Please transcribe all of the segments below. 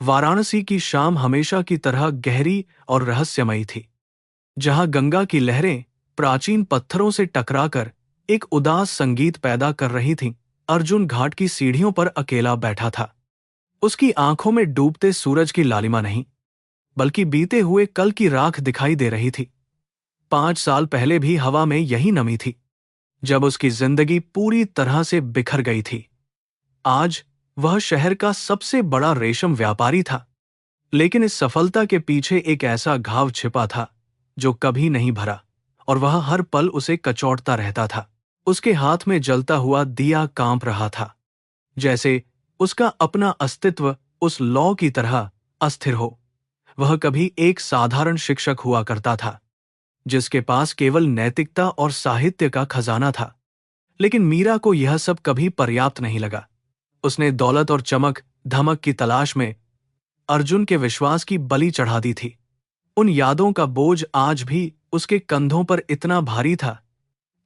वाराणसी की शाम हमेशा की तरह गहरी और रहस्यमयी थी। जहां गंगा की लहरें प्राचीन पत्थरों से टकराकर एक उदास संगीत पैदा कर रही थीं, अर्जुन घाट की सीढ़ियों पर अकेला बैठा था। उसकी आंखों में डूबते सूरज की लालिमा नहीं, बल्कि बीते हुए कल की राख दिखाई दे रही थी। 5 साल पहले भी हवा में यही नमी थी, जब उसकी जिंदगी पूरी तरह से बिखर गई थी। आज वह शहर का सबसे बड़ा रेशम व्यापारी था, लेकिन इस सफलता के पीछे एक ऐसा घाव छिपा था जो कभी नहीं भरा, और वह हर पल उसे कचौड़ता रहता था। उसके हाथ में जलता हुआ दिया कांप रहा था, जैसे उसका अपना अस्तित्व उस लौ की तरह अस्थिर हो। वह कभी एक साधारण शिक्षक हुआ करता था, जिसके पास केवल नैतिकता और साहित्य का खजाना था। लेकिन मीरा को यह सब कभी पर्याप्त नहीं लगा। उसने दौलत और चमक धमक की तलाश में अर्जुन के विश्वास की बलि चढ़ा दी थी। उन यादों का बोझ आज भी उसके कंधों पर इतना भारी था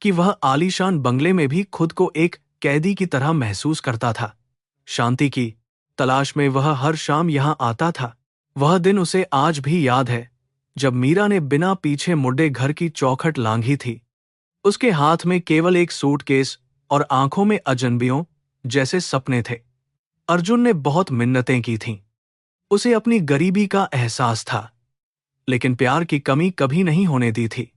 कि वह आलीशान बंगले में भी खुद को एक कैदी की तरह महसूस करता था। शांति की तलाश में वह हर शाम यहां आता था। वह दिन उसे आज भी याद है, जब मीरा ने बिना पीछे मुड़े घर की चौखट लांघी थी। उसके हाथ में केवल एक सूटकेस और आंखों में अजनबियों जैसे सपने थे। अर्जुन ने बहुत मिन्नतें की थीं। उसे अपनी गरीबी का एहसास था, लेकिन प्यार की कमी कभी नहीं होने दी थी।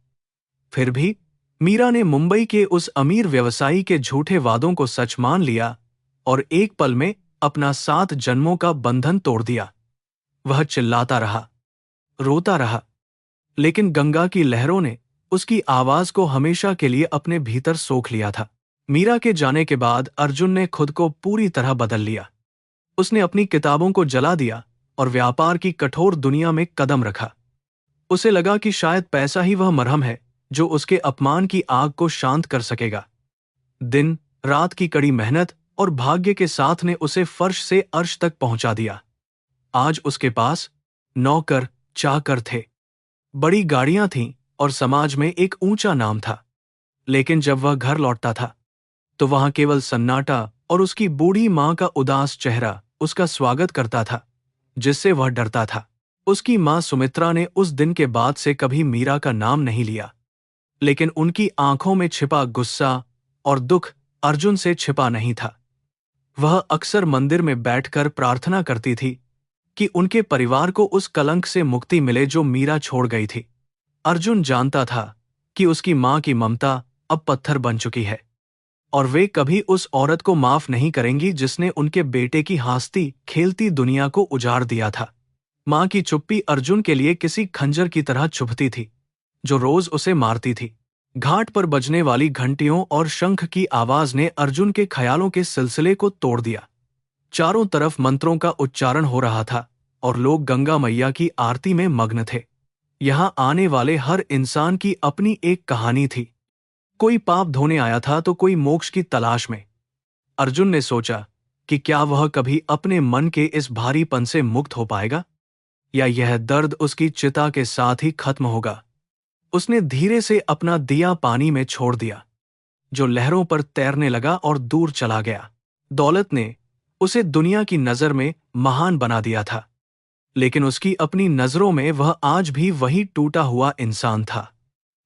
फिर भी मीरा ने मुंबई के उस अमीर व्यवसायी के झूठे वादों को सच मान लिया और एक पल में अपना 7 जन्मों का बंधन तोड़ दिया। वह चिल्लाता रहा, रोता रहा, लेकिन गंगा की लहरों ने उसकी आवाज को हमेशा के लिए अपने भीतर सोख लिया था। मीरा के जाने के बाद अर्जुन ने खुद को पूरी तरह बदल लिया। उसने अपनी किताबों को जला दिया और व्यापार की कठोर दुनिया में कदम रखा। उसे लगा कि शायद पैसा ही वह मरहम है जो उसके अपमान की आग को शांत कर सकेगा। दिन रात की कड़ी मेहनत और भाग्य के साथ ने उसे फर्श से अर्श तक पहुंचा दिया। आज उसके पास नौकर चाकर थे, बड़ी गाड़ियां थीं और समाज में एक ऊंचा नाम था। लेकिन जब वह घर लौटता था, तो वहां केवल सन्नाटा और उसकी बूढ़ी मां का उदास चेहरा उसका स्वागत करता था, जिससे वह डरता था। उसकी मां सुमित्रा ने उस दिन के बाद से कभी मीरा का नाम नहीं लिया, लेकिन उनकी आंखों में छिपा गुस्सा और दुख अर्जुन से छिपा नहीं था। वह अक्सर मंदिर में बैठकर प्रार्थना करती थी कि उनके परिवार को उस कलंक से मुक्ति मिले जो मीरा छोड़ गई थी। अर्जुन जानता था कि उसकी मां की ममता अब पत्थर बन चुकी है, और वे कभी उस औरत को माफ नहीं करेंगी जिसने उनके बेटे की हंसती खेलती दुनिया को उजाड़ दिया था। मां की चुप्पी अर्जुन के लिए किसी खंजर की तरह चुभती थी, जो रोज उसे मारती थी। घाट पर बजने वाली घंटियों और शंख की आवाज ने अर्जुन के ख्यालों के सिलसिले को तोड़ दिया। चारों तरफ मंत्रों का उच्चारण हो रहा था और लोग गंगा मैया की आरती में मग्न थे। यहां आने वाले हर इंसान की अपनी एक कहानी थी। कोई पाप धोने आया था तो कोई मोक्ष की तलाश में। अर्जुन ने सोचा कि क्या वह कभी अपने मन के इस भारीपन से मुक्त हो पाएगा, या यह दर्द उसकी चिता के साथ ही खत्म होगा। उसने धीरे से अपना दिया पानी में छोड़ दिया, जो लहरों पर तैरने लगा और दूर चला गया। दौलत ने उसे दुनिया की नजर में महान बना दिया था, लेकिन उसकी अपनी नजरों में वह आज भी वही टूटा हुआ इंसान था।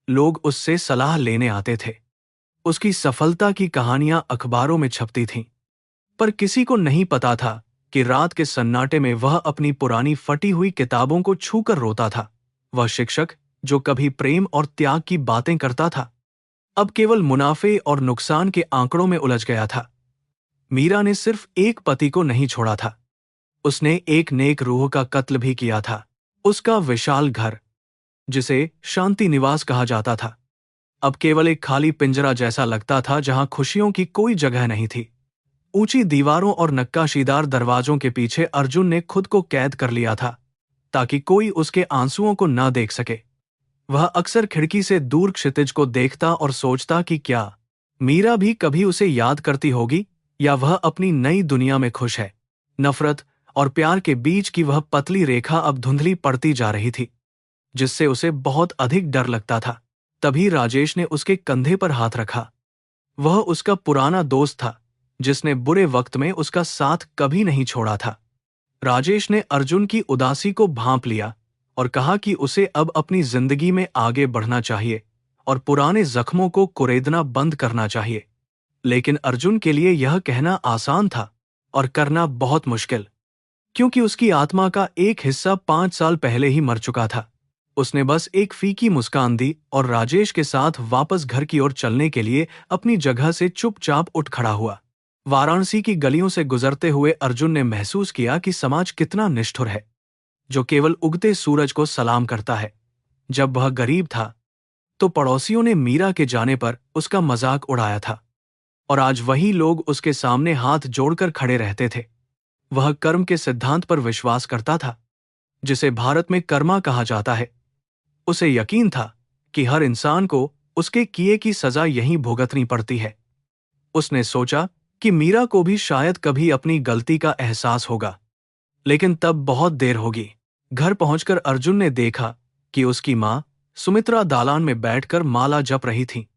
लोग उससे सलाह लेने आते थे। उसकी सफलता की कहानियां अखबारों में छपती थीं, पर किसी को नहीं पता था कि रात के सन्नाटे में वह अपनी पुरानी फटी हुई किताबों को छूकर रोता था। वह शिक्षक जो कभी प्रेम और त्याग की बातें करता था, अब केवल मुनाफे और नुकसान के आंकड़ों में उलझ गया था। मीरा ने सिर्फ एक पति को नहीं छोड़ा था, उसने एक नेक रूह का कत्ल भी किया था। उसका विशाल घर, जिसे शांति निवास कहा जाता था, अब केवल एक खाली पिंजरा जैसा लगता था जहां खुशियों की कोई जगह नहीं थी। ऊंची दीवारों और नक्काशीदार दरवाजों के पीछे अर्जुन ने खुद को कैद कर लिया था, ताकि कोई उसके आंसुओं को न देख सके। वह अक्सर खिड़की से दूर क्षितिज को देखता और सोचता कि क्या मीरा भी कभी उसे याद करती होगी, या वह अपनी नई दुनिया में खुश है। नफरत और प्यार के बीच की वह पतली रेखा अब धुंधली पड़ती जा रही थी, जिससे उसे बहुत अधिक डर लगता था। तभी राजेश ने उसके कंधे पर हाथ रखा। वह उसका पुराना दोस्त था, जिसने बुरे वक्त में उसका साथ कभी नहीं छोड़ा था। राजेश ने अर्जुन की उदासी को भांप लिया और कहा कि उसे अब अपनी जिंदगी में आगे बढ़ना चाहिए और पुराने जख्मों को कुरेदना बंद करना चाहिए। लेकिन अर्जुन के लिए यह कहना आसान था और करना बहुत मुश्किल, क्योंकि उसकी आत्मा का एक हिस्सा 5 साल पहले ही मर चुका था। उसने बस एक फीकी मुस्कान दी और राजेश के साथ वापस घर की ओर चलने के लिए अपनी जगह से चुपचाप उठ खड़ा हुआ। वाराणसी की गलियों से गुजरते हुए अर्जुन ने महसूस किया कि समाज कितना निष्ठुर है, जो केवल उगते सूरज को सलाम करता है। जब वह गरीब था तो पड़ोसियों ने मीरा के जाने पर उसका मजाक उड़ाया था, और आज वही लोग उसके सामने हाथ जोड़कर खड़े रहते थे। वह कर्म के सिद्धांत पर विश्वास करता था, जिसे भारत में कर्मा कहा जाता है। उसे यकीन था कि हर इंसान को उसके किए की सजा यहीं भुगतनी पड़ती है। उसने सोचा कि मीरा को भी शायद कभी अपनी गलती का एहसास होगा, लेकिन तब बहुत देर होगी। घर पहुंचकर अर्जुन ने देखा कि उसकी मां सुमित्रा दालान में बैठकर माला जप रही थी।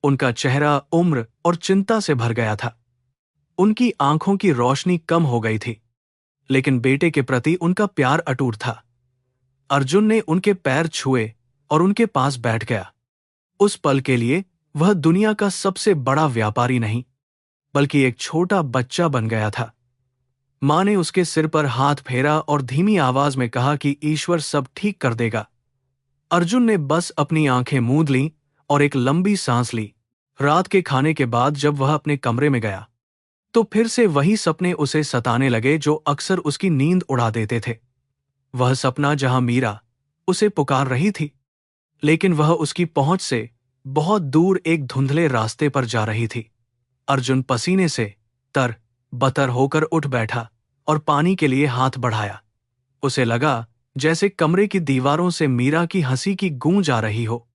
उनका चेहरा उम्र और चिंता से भर गया था। उनकी आंखों की रोशनी कम हो गई थी, लेकिन बेटे के प्रति उनका प्यार अटूट था। अर्जुन ने उनके पैर छुए और उनके पास बैठ गया। उस पल के लिए वह दुनिया का सबसे बड़ा व्यापारी नहीं, बल्कि एक छोटा बच्चा बन गया था। मां ने उसके सिर पर हाथ फेरा और धीमी आवाज में कहा कि ईश्वर सब ठीक कर देगा। अर्जुन ने बस अपनी आंखें मूंद लीं और एक लंबी सांस ली। रात के खाने के बाद जब वह अपने कमरे में गया, तो फिर से वही सपने उसे सताने लगे जो अक्सर उसकी नींद उड़ा देते थे। वह सपना जहां मीरा उसे पुकार रही थी, लेकिन वह उसकी पहुंच से बहुत दूर एक धुंधले रास्ते पर जा रही थी। अर्जुन पसीने से तर बतर होकर उठ बैठा और पानी के लिए हाथ बढ़ाया। उसे लगा जैसे कमरे की दीवारों से मीरा की हंसी की गूंज आ रही हो।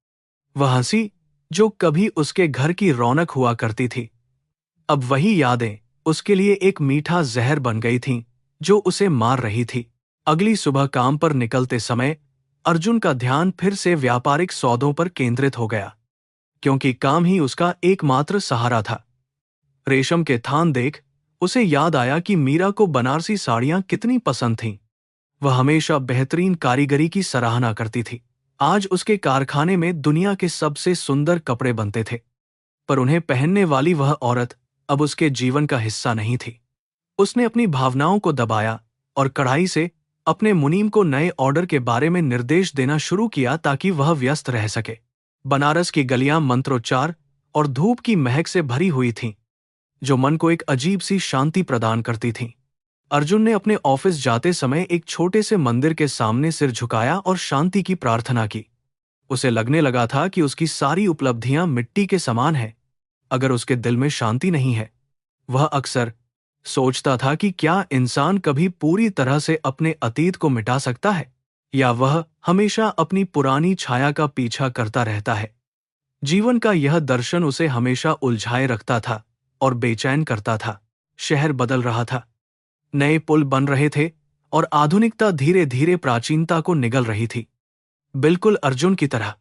वह हंसी जो कभी उसके घर की रौनक हुआ करती थी, अब वही यादें उसके लिए एक मीठा जहर बन गई थीं, जो उसे मार रही थी। अगली सुबह काम पर निकलते समय अर्जुन का ध्यान फिर से व्यापारिक सौदों पर केंद्रित हो गया, क्योंकि काम ही उसका एकमात्र सहारा था। रेशम के थान देख उसे याद आया कि मीरा को बनारसी साड़ियां कितनी पसंद थीं। वह हमेशा बेहतरीन कारीगरी की सराहना करती थी। आज उसके कारखाने में दुनिया के सबसे सुंदर कपड़े बनते थे, पर उन्हें पहनने वाली वह औरत अब उसके जीवन का हिस्सा नहीं थी। उसने अपनी भावनाओं को दबाया और कड़ाई से अपने मुनीम को नए ऑर्डर के बारे में निर्देश देना शुरू किया ताकि वह व्यस्त रह सके। बनारस की गलियां मंत्रोच्चार और धूप की महक से भरी हुई थीं, जो मन को एक अजीब सी शांति प्रदान करती थीं। अर्जुन ने अपने ऑफिस जाते समय एक छोटे से मंदिर के सामने सिर झुकाया और शांति की प्रार्थना की। उसे लगने लगा था कि उसकी सारी उपलब्धियां मिट्टी के समान हैं अगर उसके दिल में शांति नहीं है। वह अक्सर सोचता था कि क्या इंसान कभी पूरी तरह से अपने अतीत को मिटा सकता है, या वह हमेशा अपनी पुरानी छाया का पीछा करता रहता है। जीवन का यह दर्शन उसे हमेशा उलझाए रखता था और बेचैन करता था। शहर बदल रहा था, नए पुल बन रहे थे और आधुनिकता धीरे धीरे प्राचीनता को निगल रही थी। बिल्कुल अर्जुन की तरह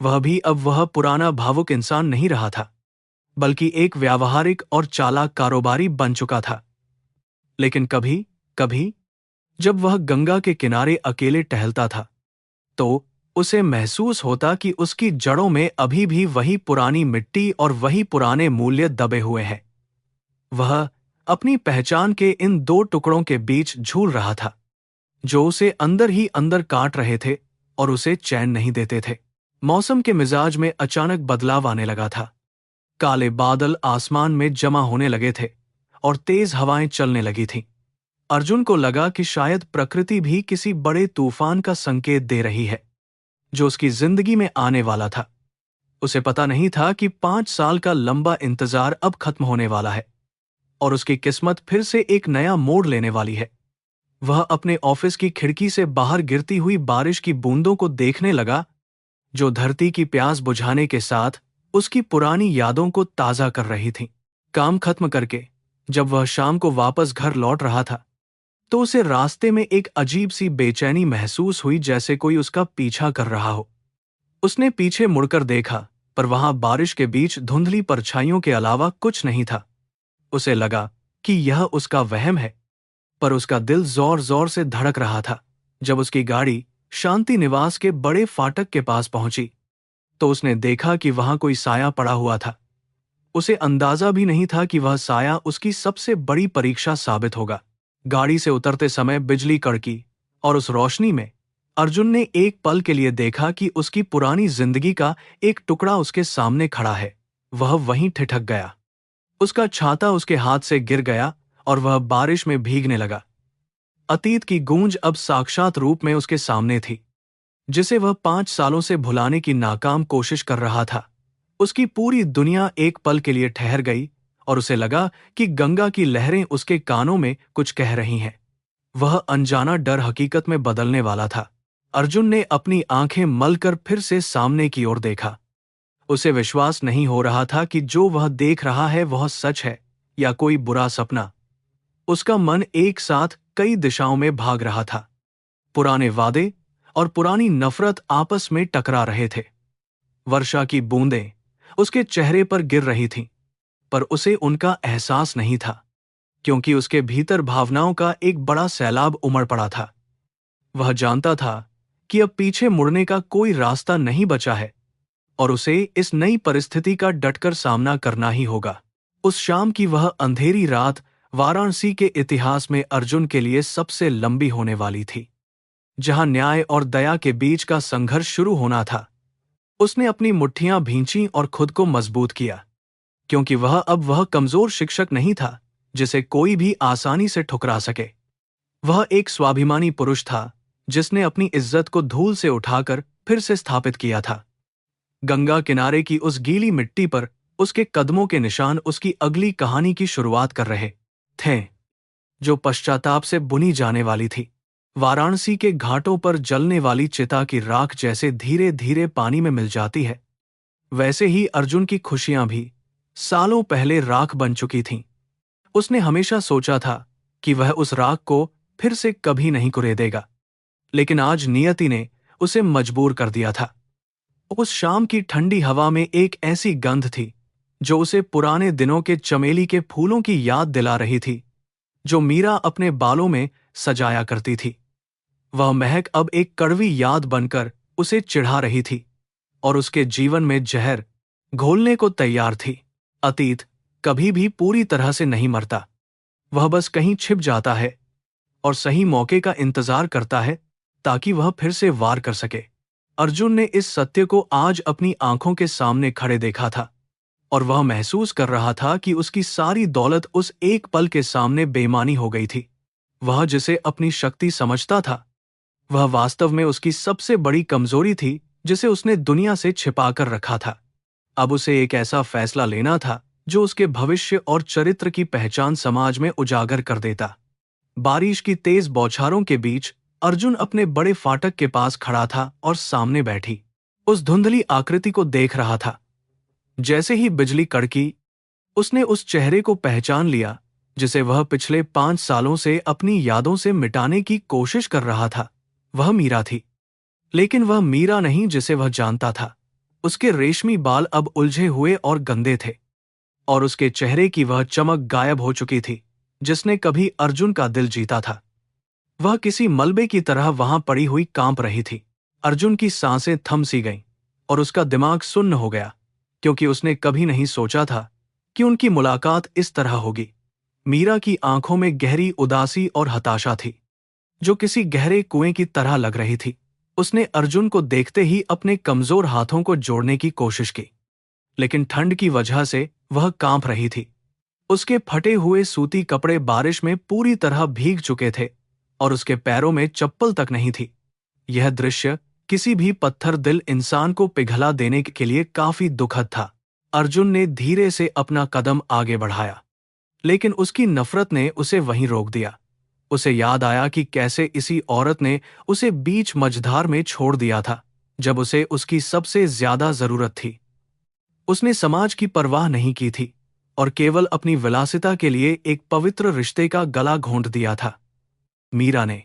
वह भी अब वह पुराना भावुक इंसान नहीं रहा था, बल्कि एक व्यावहारिक और चालाक कारोबारी बन चुका था। लेकिन कभी कभी जब वह गंगा के किनारे अकेले टहलता था, तो उसे महसूस होता कि उसकी जड़ों में अभी भी वही पुरानी मिट्टी और वही पुराने मूल्य दबे हुए हैं। वह अपनी पहचान के इन दो टुकड़ों के बीच झूल रहा था, जो उसे अंदर ही अंदर काट रहे थे और उसे चैन नहीं देते थे। मौसम के मिजाज में अचानक बदलाव आने लगा था। काले बादल आसमान में जमा होने लगे थे और तेज हवाएं चलने लगी थीं। अर्जुन को लगा कि शायद प्रकृति भी किसी बड़े तूफान का संकेत दे रही है, जो उसकी जिंदगी में आने वाला था। उसे पता नहीं था कि 5 साल का लंबा इंतजार अब खत्म होने वाला है और उसकी किस्मत फिर से एक नया मोड़ लेने वाली है। वह अपने ऑफिस की खिड़की से बाहर गिरती हुई बारिश की बूंदों को देखने लगा, जो धरती की प्यास बुझाने के साथ उसकी पुरानी यादों को ताजा कर रही थीं। काम खत्म करके जब वह शाम को वापस घर लौट रहा था, तो उसे रास्ते में एक अजीब सी बेचैनी महसूस हुई, जैसे कोई उसका पीछा कर रहा हो। उसने पीछे मुड़कर देखा, पर वहां बारिश के बीच धुंधली परछाइयों के अलावा कुछ नहीं था। उसे लगा कि यह उसका वहम है, पर उसका दिल जोर जोर से धड़क रहा था। जब उसकी गाड़ी शांति निवास के बड़े फाटक के पास पहुंची तो उसने देखा कि वहां कोई साया पड़ा हुआ था। उसे अंदाजा भी नहीं था कि वह साया उसकी सबसे बड़ी परीक्षा साबित होगा। गाड़ी से उतरते समय बिजली कड़की और उस रोशनी में अर्जुन ने एक पल के लिए देखा कि उसकी पुरानी जिंदगी का एक टुकड़ा उसके सामने खड़ा है। वह वहीं ठिठक गया। उसका छाता उसके हाथ से गिर गया और वह बारिश में भीगने लगा। अतीत की गूंज अब साक्षात रूप में उसके सामने थी, जिसे वह 5 सालों से भुलाने की नाकाम कोशिश कर रहा था। उसकी पूरी दुनिया एक पल के लिए ठहर गई और उसे लगा कि गंगा की लहरें उसके कानों में कुछ कह रही हैं। वह अनजाना डर हकीकत में बदलने वाला था। अर्जुन ने अपनी आंखें मलकर फिर से सामने की ओर देखा। उसे विश्वास नहीं हो रहा था कि जो वह देख रहा है वह सच है या कोई बुरा सपना। उसका मन एक साथ कई दिशाओं में भाग रहा था। पुराने वादे और पुरानी नफरत आपस में टकरा रहे थे। वर्षा की बूंदें उसके चेहरे पर गिर रही थीं, पर उसे उनका एहसास नहीं था, क्योंकि उसके भीतर भावनाओं का एक बड़ा सैलाब उमड़ पड़ा था। वह जानता था कि अब पीछे मुड़ने का कोई रास्ता नहीं बचा है और उसे इस नई परिस्थिति का डटकर सामना करना ही होगा। उस शाम की वह अंधेरी रात वाराणसी के इतिहास में अर्जुन के लिए सबसे लंबी होने वाली थी, जहां न्याय और दया के बीच का संघर्ष शुरू होना था। उसने अपनी मुट्ठियां भींची और खुद को मजबूत किया, क्योंकि वह कमजोर शिक्षक नहीं था जिसे कोई भी आसानी से ठुकरा सके। वह एक स्वाभिमानी पुरुष था जिसने अपनी इज्जत को धूल से उठाकर फिर से स्थापित किया था। गंगा किनारे की उस गीली मिट्टी पर उसके कदमों के निशान उसकी अगली कहानी की शुरुआत कर रहे थे, जो पश्चाताप से बुनी जाने वाली थी। वाराणसी के घाटों पर जलने वाली चिता की राख जैसे धीरे धीरे पानी में मिल जाती है, वैसे ही अर्जुन की खुशियां भी सालों पहले राख बन चुकी थीं। उसने हमेशा सोचा था कि वह उस राख को फिर से कभी नहीं कुरेदेगा, लेकिन आज नियति ने उसे मजबूर कर दिया था। उस शाम की ठंडी हवा में एक ऐसी गंध थी जो उसे पुराने दिनों के चमेली के फूलों की याद दिला रही थी, जो मीरा अपने बालों में सजाया करती थी। वह महक अब एक कड़वी याद बनकर उसे चिढ़ा रही थी और उसके जीवन में जहर घोलने को तैयार थी। अतीत कभी भी पूरी तरह से नहीं मरता, वह बस कहीं छिप जाता है और सही मौके का इंतजार करता है ताकि वह फिर से वार कर सके। अर्जुन ने इस सत्य को आज अपनी आंखों के सामने खड़े देखा था और वह महसूस कर रहा था कि उसकी सारी दौलत उस एक पल के सामने बेईमानी हो गई थी। वह जिसे अपनी शक्ति समझता था, वह वास्तव में उसकी सबसे बड़ी कमजोरी थी जिसे उसने दुनिया से छिपाकर रखा था। अब उसे एक ऐसा फैसला लेना था जो उसके भविष्य और चरित्र की पहचान समाज में उजागर कर देता। बारिश की तेज बौछारों के बीच अर्जुन अपने बड़े फाटक के पास खड़ा था और सामने बैठी उस धुंधली आकृति को देख रहा था। जैसे ही बिजली कड़की, उसने उस चेहरे को पहचान लिया जिसे वह पिछले 5 सालों से अपनी यादों से मिटाने की कोशिश कर रहा था। वह मीरा थी, लेकिन वह मीरा नहीं जिसे वह जानता था। उसके रेशमी बाल अब उलझे हुए और गंदे थे और उसके चेहरे की वह चमक गायब हो चुकी थी जिसने कभी अर्जुन का दिल जीता था। वह किसी मलबे की तरह वहां पड़ी हुई कांप रही थी। अर्जुन की सांसें थम सी गईं और उसका दिमाग सुन्न हो गया, क्योंकि उसने कभी नहीं सोचा था कि उनकी मुलाकात इस तरह होगी। मीरा की आंखों में गहरी उदासी और हताशा थी, जो किसी गहरे कुएं की तरह लग रही थी। उसने अर्जुन को देखते ही अपने कमजोर हाथों को जोड़ने की कोशिश की, लेकिन ठंड की वजह से वह कांप रही थी। उसके फटे हुए सूती कपड़े बारिश में पूरी तरह भीग चुके थे और उसके पैरों में चप्पल तक नहीं थी। यह दृश्य किसी भी पत्थर दिल इंसान को पिघला देने के लिए काफी दुखद था। अर्जुन ने धीरे से अपना कदम आगे बढ़ाया, लेकिन उसकी नफरत ने उसे वहीं रोक दिया। उसे याद आया कि कैसे इसी औरत ने उसे बीच मझधार में छोड़ दिया था जब उसे उसकी सबसे ज्यादा जरूरत थी। उसने समाज की परवाह नहीं की थी और केवल अपनी विलासिता के लिए एक पवित्र रिश्ते का गला घोंट दिया था। मीरा ने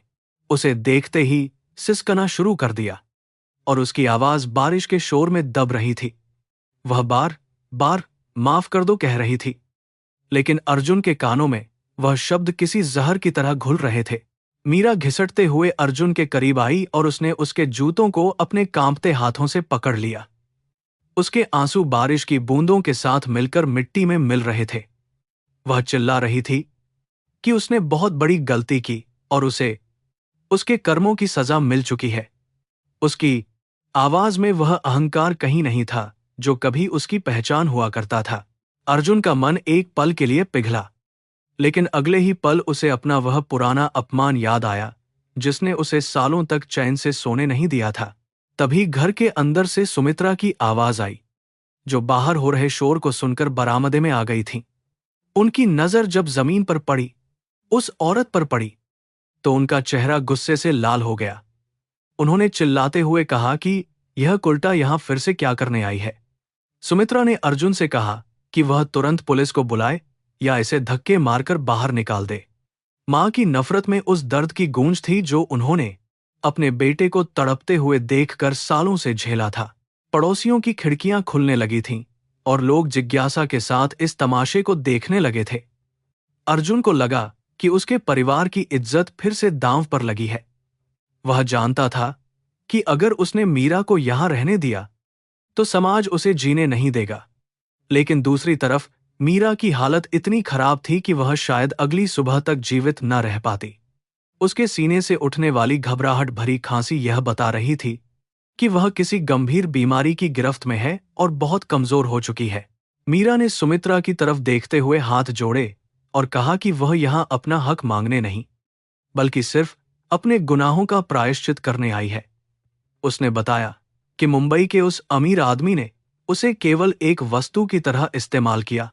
उसे देखते ही सिसकना शुरू कर दिया और उसकी आवाज बारिश के शोर में दब रही थी। वह बार बार माफ कर दो कह रही थी, लेकिन अर्जुन के कानों में वह शब्द किसी जहर की तरह घुल रहे थे। मीरा घिसटते हुए अर्जुन के करीब आई और उसने उसके जूतों को अपने कांपते हाथों से पकड़ लिया। उसके आंसू बारिश की बूंदों के साथ मिलकर मिट्टी में मिल रहे थे। वह चिल्ला रही थी कि उसने बहुत बड़ी गलती की और उसे उसके कर्मों की सजा मिल चुकी है। उसकी आवाज में वह अहंकार कहीं नहीं था जो कभी उसकी पहचान हुआ करता था। अर्जुन का मन एक पल के लिए पिघला, लेकिन अगले ही पल उसे अपना वह पुराना अपमान याद आया जिसने उसे सालों तक चैन से सोने नहीं दिया था। तभी घर के अंदर से सुमित्रा की आवाज आई, जो बाहर हो रहे शोर को सुनकर बरामदे में आ गई थी। उनकी नजर जब जमीन पर पड़ी, उस औरत पर पड़ी, तो उनका चेहरा गुस्से से लाल हो गया। उन्होंने चिल्लाते हुए कहा कि यह कुल्टा यहां फिर से क्या करने आई है। सुमित्रा ने अर्जुन से कहा कि वह तुरंत पुलिस को बुलाए या इसे धक्के मारकर बाहर निकाल दे। मां की नफरत में उस दर्द की गूंज थी जो उन्होंने अपने बेटे को तड़पते हुए देखकर सालों से झेला था। पड़ोसियों की खिड़कियां खुलने लगी थीं और लोग जिज्ञासा के साथ इस तमाशे को देखने लगे थे। अर्जुन को लगा कि उसके परिवार की इज्जत फिर से दांव पर लगी है। वह जानता था कि अगर उसने मीरा को यहां रहने दिया तो समाज उसे जीने नहीं देगा, लेकिन दूसरी तरफ मीरा की हालत इतनी खराब थी कि वह शायद अगली सुबह तक जीवित न रह पाती। उसके सीने से उठने वाली घबराहट भरी खांसी यह बता रही थी कि वह किसी गंभीर बीमारी की गिरफ्त में है और बहुत कमजोर हो चुकी है। मीरा ने सुमित्रा की तरफ देखते हुए हाथ जोड़े और कहा कि वह यहां अपना हक मांगने नहीं, बल्कि सिर्फ अपने गुनाहों का प्रायश्चित करने आई है। उसने बताया कि मुंबई के उस अमीर आदमी ने उसे केवल एक वस्तु की तरह इस्तेमाल किया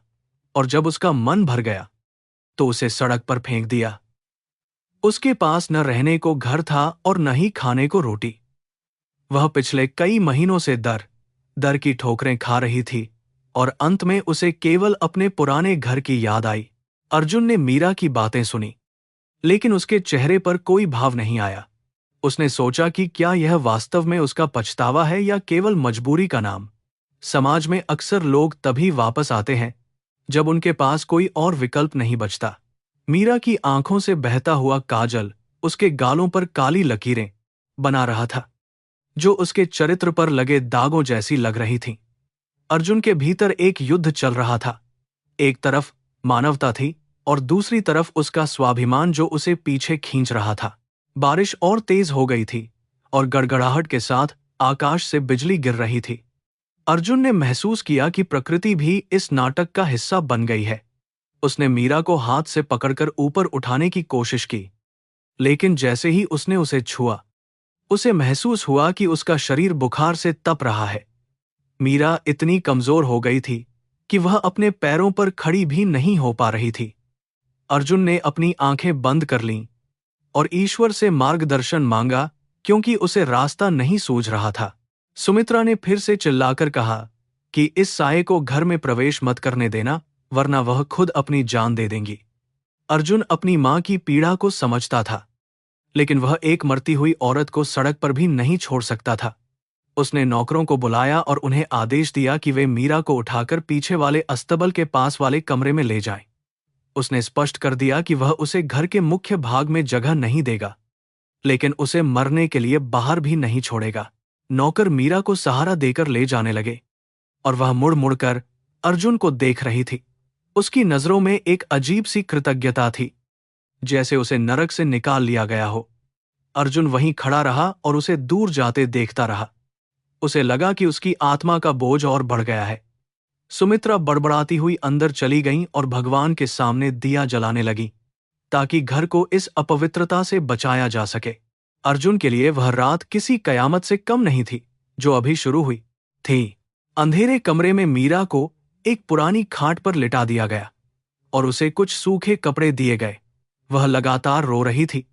और जब उसका मन भर गया तो उसे सड़क पर फेंक दिया। उसके पास न रहने को घर था और न ही खाने को रोटी। वह पिछले कई महीनों से दर दर की ठोकरें खा रही थी और अंत में उसे केवल अपने पुराने घर की याद आई। अर्जुन ने मीरा की बातें सुनी, लेकिन उसके चेहरे पर कोई भाव नहीं आया। उसने सोचा कि क्या यह वास्तव में उसका पछतावा है या केवल मजबूरी का नाम। समाज में अक्सर लोग तभी वापस आते हैं जब उनके पास कोई और विकल्प नहीं बचता। मीरा की आंखों से बहता हुआ काजल उसके गालों पर काली लकीरें बना रहा था, जो उसके चरित्र पर लगे दागों जैसी लग रही थीं। अर्जुन के भीतर एक युद्ध चल रहा था। एक तरफ मानवता थी और दूसरी तरफ उसका स्वाभिमान जो उसे पीछे खींच रहा था। बारिश और तेज हो गई थी और गड़गड़ाहट के साथ आकाश से बिजली गिर रही थी। अर्जुन ने महसूस किया कि प्रकृति भी इस नाटक का हिस्सा बन गई है। उसने मीरा को हाथ से पकड़कर ऊपर उठाने की कोशिश की, लेकिन जैसे ही उसने उसे छुआ, उसे महसूस हुआ कि उसका शरीर बुखार से तप रहा है। मीरा इतनी कमजोर हो गई थी कि वह अपने पैरों पर खड़ी भी नहीं हो पा रही थी। अर्जुन ने अपनी आंखें बंद कर लीं और ईश्वर से मार्गदर्शन मांगा, क्योंकि उसे रास्ता नहीं सूझ रहा था। सुमित्रा ने फिर से चिल्लाकर कहा कि इस साये को घर में प्रवेश मत करने देना, वरना वह खुद अपनी जान दे देंगी। अर्जुन अपनी मां की पीड़ा को समझता था, लेकिन वह एक मरती हुई औरत को सड़क पर भी नहीं छोड़ सकता था। उसने नौकरों को बुलाया और उन्हें आदेश दिया कि वे मीरा को उठाकर पीछे वाले अस्तबल के पास वाले कमरे में ले जाएं। उसने स्पष्ट कर दिया कि वह उसे घर के मुख्य भाग में जगह नहीं देगा, लेकिन उसे मरने के लिए बाहर भी नहीं छोड़ेगा। नौकर मीरा को सहारा देकर ले जाने लगे और वह मुड़ मुड़कर अर्जुन को देख रही थी। उसकी नजरों में एक अजीब सी कृतज्ञता थी, जैसे उसे नरक से निकाल लिया गया हो। अर्जुन वहीं खड़ा रहा और उसे दूर जाते देखता रहा। उसे लगा कि उसकी आत्मा का बोझ और बढ़ गया है। सुमित्रा बड़बड़ाती हुई अंदर चली गईं और भगवान के सामने दिया जलाने लगी, ताकि घर को इस अपवित्रता से बचाया जा सके। अर्जुन के लिए वह रात किसी कयामत से कम नहीं थी जो अभी शुरू हुई थी। अंधेरे कमरे में मीरा को एक पुरानी खाट पर लिटा दिया गया और उसे कुछ सूखे कपड़े दिए गए। वह लगातार रो रही थी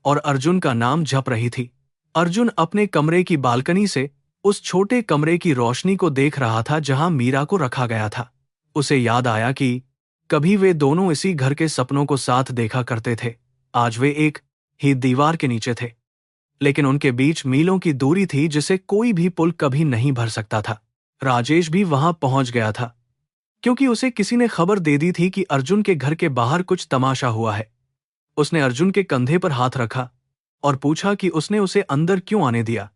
और अर्जुन का नाम जप रही थी। अर्जुन अपने कमरे की बालकनी से उस छोटे कमरे की रोशनी को देख रहा था जहां मीरा को रखा गया था। उसे याद आया कि कभी वे दोनों इसी घर के सपनों को साथ देखा करते थे। आज वे एक ही दीवार के नीचे थे, लेकिन उनके बीच मीलों की दूरी थी जिसे कोई भी पुल कभी नहीं भर सकता था। राजेश भी वहां पहुंच गया था। क्योंकि उसे किसी ने खबर दे दी थी कि अर्जुन के घर के बाहर कुछ तमाशा हुआ है। उसने अर्जुन के कंधे पर हाथ रखा और पूछा कि उसने उसे अंदर क्यों आने दिया।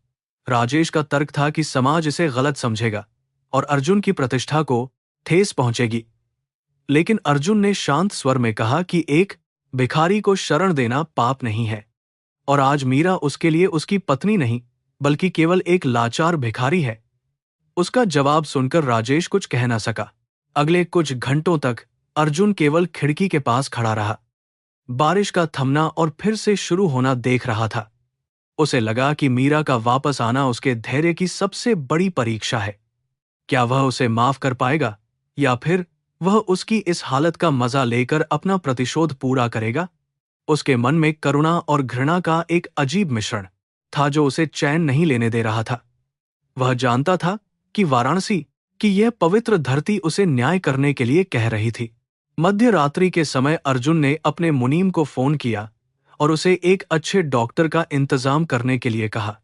राजेश का तर्क था कि समाज इसे गलत समझेगा और अर्जुन की प्रतिष्ठा को ठेस पहुंचेगी। लेकिन अर्जुन ने शांत स्वर में कहा कि एक भिखारी को शरण देना पाप नहीं है, और आज मीरा उसके लिए उसकी पत्नी नहीं बल्कि केवल एक लाचार भिखारी है। उसका जवाब सुनकर राजेश कुछ कह न सका। अगले कुछ घंटों तक अर्जुन केवल खिड़की के पास खड़ा रहा, बारिश का थमना और फिर से शुरू होना देख रहा था। उसे लगा कि मीरा का वापस आना उसके धैर्य की सबसे बड़ी परीक्षा है। क्या वह उसे माफ कर पाएगा, या फिर वह उसकी इस हालत का मजा लेकर अपना प्रतिशोध पूरा करेगा? उसके मन में करुणा और घृणा का एक अजीब मिश्रण था जो उसे चैन नहीं लेने दे रहा था। वह जानता था कि वाराणसी की यह पवित्र धरती उसे न्याय करने के लिए कह रही थी। मध्य रात्रि के समय अर्जुन ने अपने मुनीम को फोन किया और उसे एक अच्छे डॉक्टर का इंतजाम करने के लिए कहा।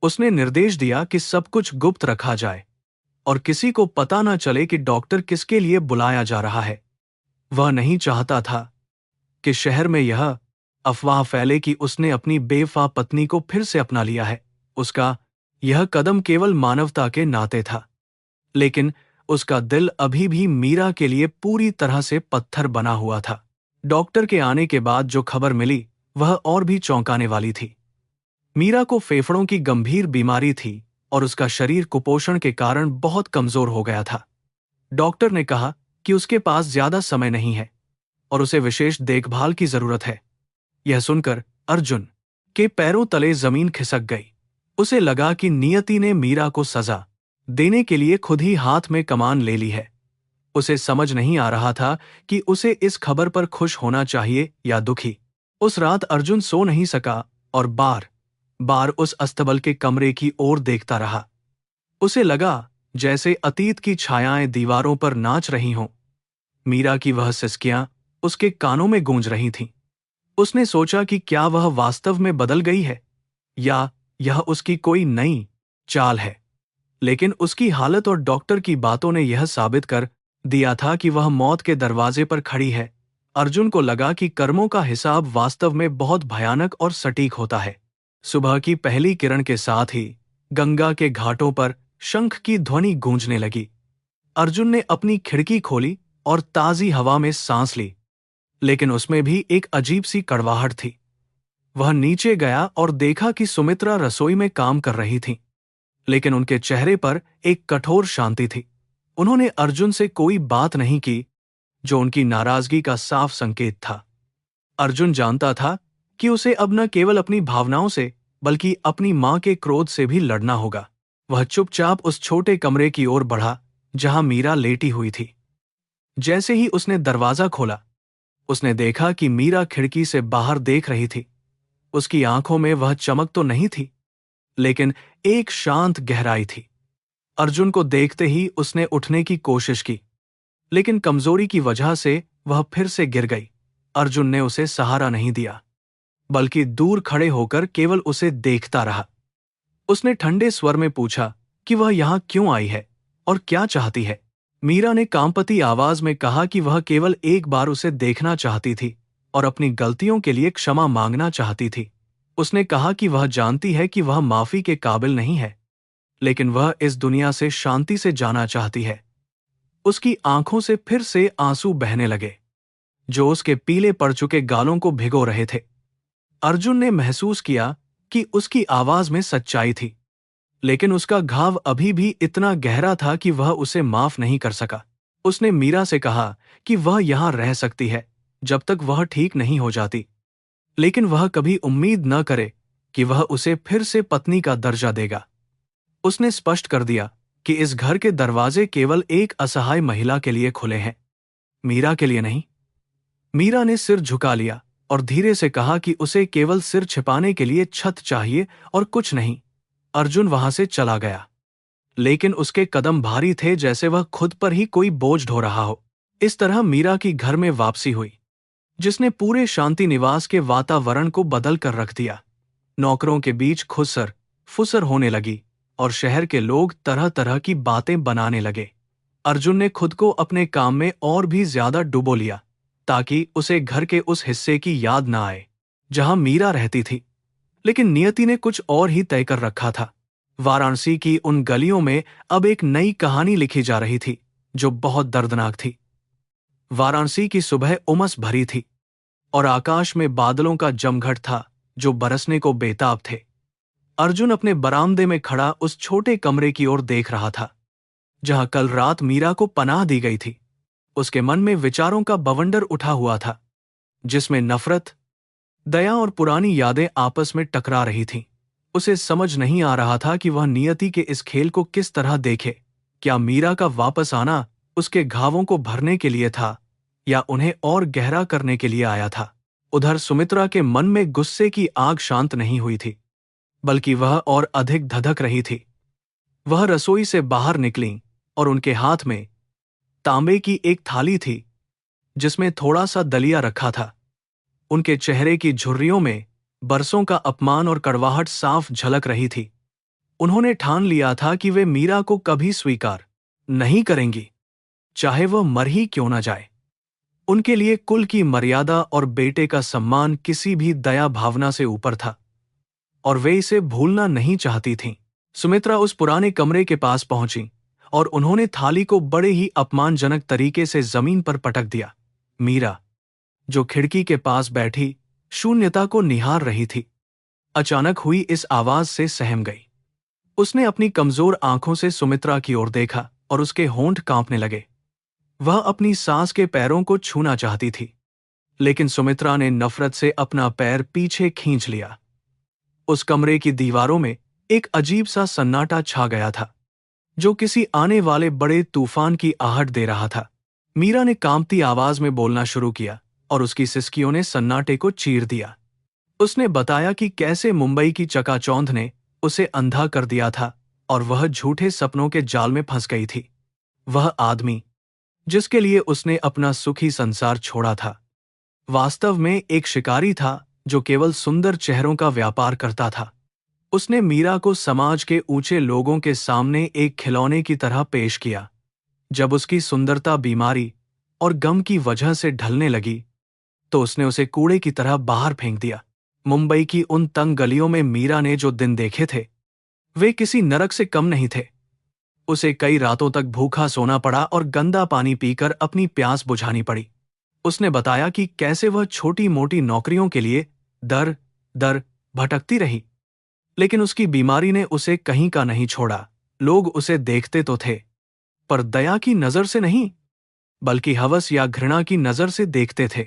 उसने निर्देश दिया कि सब कुछ गुप्त रखा जाए और किसी को पता न चले कि डॉक्टर किसके लिए बुलाया जा रहा है। वह नहीं चाहता था कि शहर में यह अफवाह फैले कि उसने अपनी बेवफा पत्नी को फिर से अपना लिया है। उसका यह कदम केवल मानवता के नाते था, लेकिन उसका दिल अभी भी मीरा के लिए पूरी तरह से पत्थर बना हुआ था। डॉक्टर के आने के बाद जो खबर मिली वह और भी चौंकाने वाली थी। मीरा को फेफड़ों की गंभीर बीमारी थी और उसका शरीर कुपोषण के कारण बहुत कमजोर हो गया था। डॉक्टर ने कहा कि उसके पास ज्यादा समय नहीं है और उसे विशेष देखभाल की जरूरत है। यह सुनकर अर्जुन के पैरों तले जमीन खिसक गई। उसे लगा कि नियति ने मीरा को सजा देने के लिए खुद ही हाथ में कमान ले ली है। उसे समझ नहीं आ रहा था कि उसे इस खबर पर खुश होना चाहिए या दुखी। उस रात अर्जुन सो नहीं सका और बार बार उस अस्तबल के कमरे की ओर देखता रहा। उसे लगा जैसे अतीत की छायाएं दीवारों पर नाच रही हों। मीरा की वह सिसकियां उसके कानों में गूंज रही थीं। उसने सोचा कि क्या वह वास्तव में बदल गई है या यह उसकी कोई नई चाल है। लेकिन उसकी हालत और डॉक्टर की बातों ने यह साबित कर दिया था कि वह मौत के दरवाजे पर खड़ी है। अर्जुन को लगा कि कर्मों का हिसाब वास्तव में बहुत भयानक और सटीक होता है। सुबह की पहली किरण के साथ ही गंगा के घाटों पर शंख की ध्वनि गूंजने लगी। अर्जुन ने अपनी खिड़की खोली और ताजी हवा में सांस ली, लेकिन उसमें भी एक अजीब सी कड़वाहट थी। वह नीचे गया और देखा कि सुमित्रा रसोई में काम कर रही थीं, लेकिन उनके चेहरे पर एक कठोर शांति थी। उन्होंने अर्जुन से कोई बात नहीं की, जो उनकी नाराजगी का साफ संकेत था। अर्जुन जानता था कि उसे अब न केवल अपनी भावनाओं से बल्कि अपनी मां के क्रोध से भी लड़ना होगा। वह चुपचाप उस छोटे कमरे की ओर बढ़ा जहां मीरा लेटी हुई थी। जैसे ही उसने दरवाजा खोला, उसने देखा कि मीरा खिड़की से बाहर देख रही थी। उसकी आंखों में वह चमक तो नहीं थी, लेकिन एक शांत गहराई थी। अर्जुन को देखते ही उसने उठने की कोशिश की, लेकिन कमजोरी की वजह से वह फिर से गिर गई। अर्जुन ने उसे सहारा नहीं दिया, बल्कि दूर खड़े होकर केवल उसे देखता रहा। उसने ठंडे स्वर में पूछा कि वह यहां क्यों आई है और क्या चाहती है। मीरा ने कांपती आवाज में कहा कि वह केवल एक बार उसे देखना चाहती थी और अपनी गलतियों के लिए क्षमा मांगना चाहती थी। उसने कहा कि वह जानती है कि वह माफी के काबिल नहीं है, लेकिन वह इस दुनिया से शांति से जाना चाहती है। उसकी आंखों से फिर से आंसू बहने लगे, जो उसके पीले पड़ चुके गालों को भिगो रहे थे। अर्जुन ने महसूस किया कि उसकी आवाज में सच्चाई थी, लेकिन उसका घाव अभी भी इतना गहरा था कि वह उसे माफ नहीं कर सका। उसने मीरा से कहा कि वह यहां रह सकती है जब तक वह ठीक नहीं हो जाती, लेकिन वह कभी उम्मीद न करे कि वह उसे फिर से पत्नी का दर्जा देगा। उसने स्पष्ट कर दिया कि इस घर के दरवाजे केवल एक असहाय महिला के लिए खुले हैं, मीरा के लिए नहीं। मीरा ने सिर झुका लिया और धीरे से कहा कि उसे केवल सिर छिपाने के लिए छत चाहिए और कुछ नहीं। अर्जुन वहां से चला गया, लेकिन उसके कदम भारी थे, जैसे वह खुद पर ही कोई बोझ ढो रहा हो। इस तरह मीरा की घर में वापसी हुई, जिसने पूरे शांति निवास के वातावरण को बदल कर रख दिया। नौकरों के बीच खुसर फुसर होने लगी और शहर के लोग तरह तरह की बातें बनाने लगे। अर्जुन ने खुद को अपने काम में और भी ज्यादा डुबो लिया ताकि उसे घर के उस हिस्से की याद ना आए जहां मीरा रहती थी। लेकिन नियति ने कुछ और ही तय कर रखा था। वाराणसी की उन गलियों में अब एक नई कहानी लिखी जा रही थी जो बहुत दर्दनाक थी। वाराणसी की सुबह उमस भरी थी और आकाश में बादलों का जमघट था जो बरसने को बेताब थे। अर्जुन अपने बरामदे में खड़ा उस छोटे कमरे की ओर देख रहा था जहां कल रात मीरा को पनाह दी गई थी। उसके मन में विचारों का बवंडर उठा हुआ था जिसमें नफरत, दया और पुरानी यादें आपस में टकरा रही थीं। उसे समझ नहीं आ रहा था कि वह नियति के इस खेल को किस तरह देखे। क्या मीरा का वापस आना उसके घावों को भरने के लिए था या उन्हें और गहरा करने के लिए आया था। उधर सुमित्रा के मन में गुस्से की आग शांत नहीं हुई थी, बल्कि वह और अधिक धधक रही थी। वह रसोई से बाहर निकली और उनके हाथ में तांबे की एक थाली थी जिसमें थोड़ा सा दलिया रखा था। उनके चेहरे की झुर्रियों में बरसों का अपमान और कड़वाहट साफ झलक रही थी। उन्होंने ठान लिया था कि वे मीरा को कभी स्वीकार नहीं करेंगी, चाहे वह मर ही क्यों न जाए। उनके लिए कुल की मर्यादा और बेटे का सम्मान किसी भी दया भावना से ऊपर था और वे इसे भूलना नहीं चाहती थीं। सुमित्रा उस पुराने कमरे के पास पहुंची और उन्होंने थाली को बड़े ही अपमानजनक तरीके से जमीन पर पटक दिया। मीरा, जो खिड़की के पास बैठी शून्यता को निहार रही थी, अचानक हुई इस आवाज से सहम गई। उसने अपनी कमजोर आंखों से सुमित्रा की ओर देखा और उसके होंठ कांपने लगे। वह अपनी सास के पैरों को छूना चाहती थी, लेकिन सुमित्रा ने नफरत से अपना पैर पीछे खींच लिया। उस कमरे की दीवारों में एक अजीब सा सन्नाटा छा गया था जो किसी आने वाले बड़े तूफान की आहट दे रहा था। मीरा ने कांपती आवाज में बोलना शुरू किया और उसकी सिसकियों ने सन्नाटे को चीर दिया। उसने बताया कि कैसे मुंबई की चकाचौंध ने उसे अंधा कर दिया था और वह झूठे सपनों के जाल में फंस गई थी। वह आदमी जिसके लिए उसने अपना सुखी संसार छोड़ा था, वास्तव में एक शिकारी था जो केवल सुंदर चेहरों का व्यापार करता था। उसने मीरा को समाज के ऊंचे लोगों के सामने एक खिलौने की तरह पेश किया। जब उसकी सुंदरता बीमारी और गम की वजह से ढलने लगी तो उसने उसे कूड़े की तरह बाहर फेंक दिया। मुंबई की उन तंग गलियों में मीरा ने जो दिन देखे थे वे किसी नरक से कम नहीं थे। उसे कई रातों तक भूखा सोना पड़ा और गंदा पानी पीकर अपनी प्यास बुझानी पड़ी। उसने बताया कि कैसे वह छोटी मोटी नौकरियों के लिए दर दर भटकती रही, लेकिन उसकी बीमारी ने उसे कहीं का नहीं छोड़ा। लोग उसे देखते तो थे, पर दया की नजर से नहीं, बल्कि हवस या घृणा की नजर से देखते थे।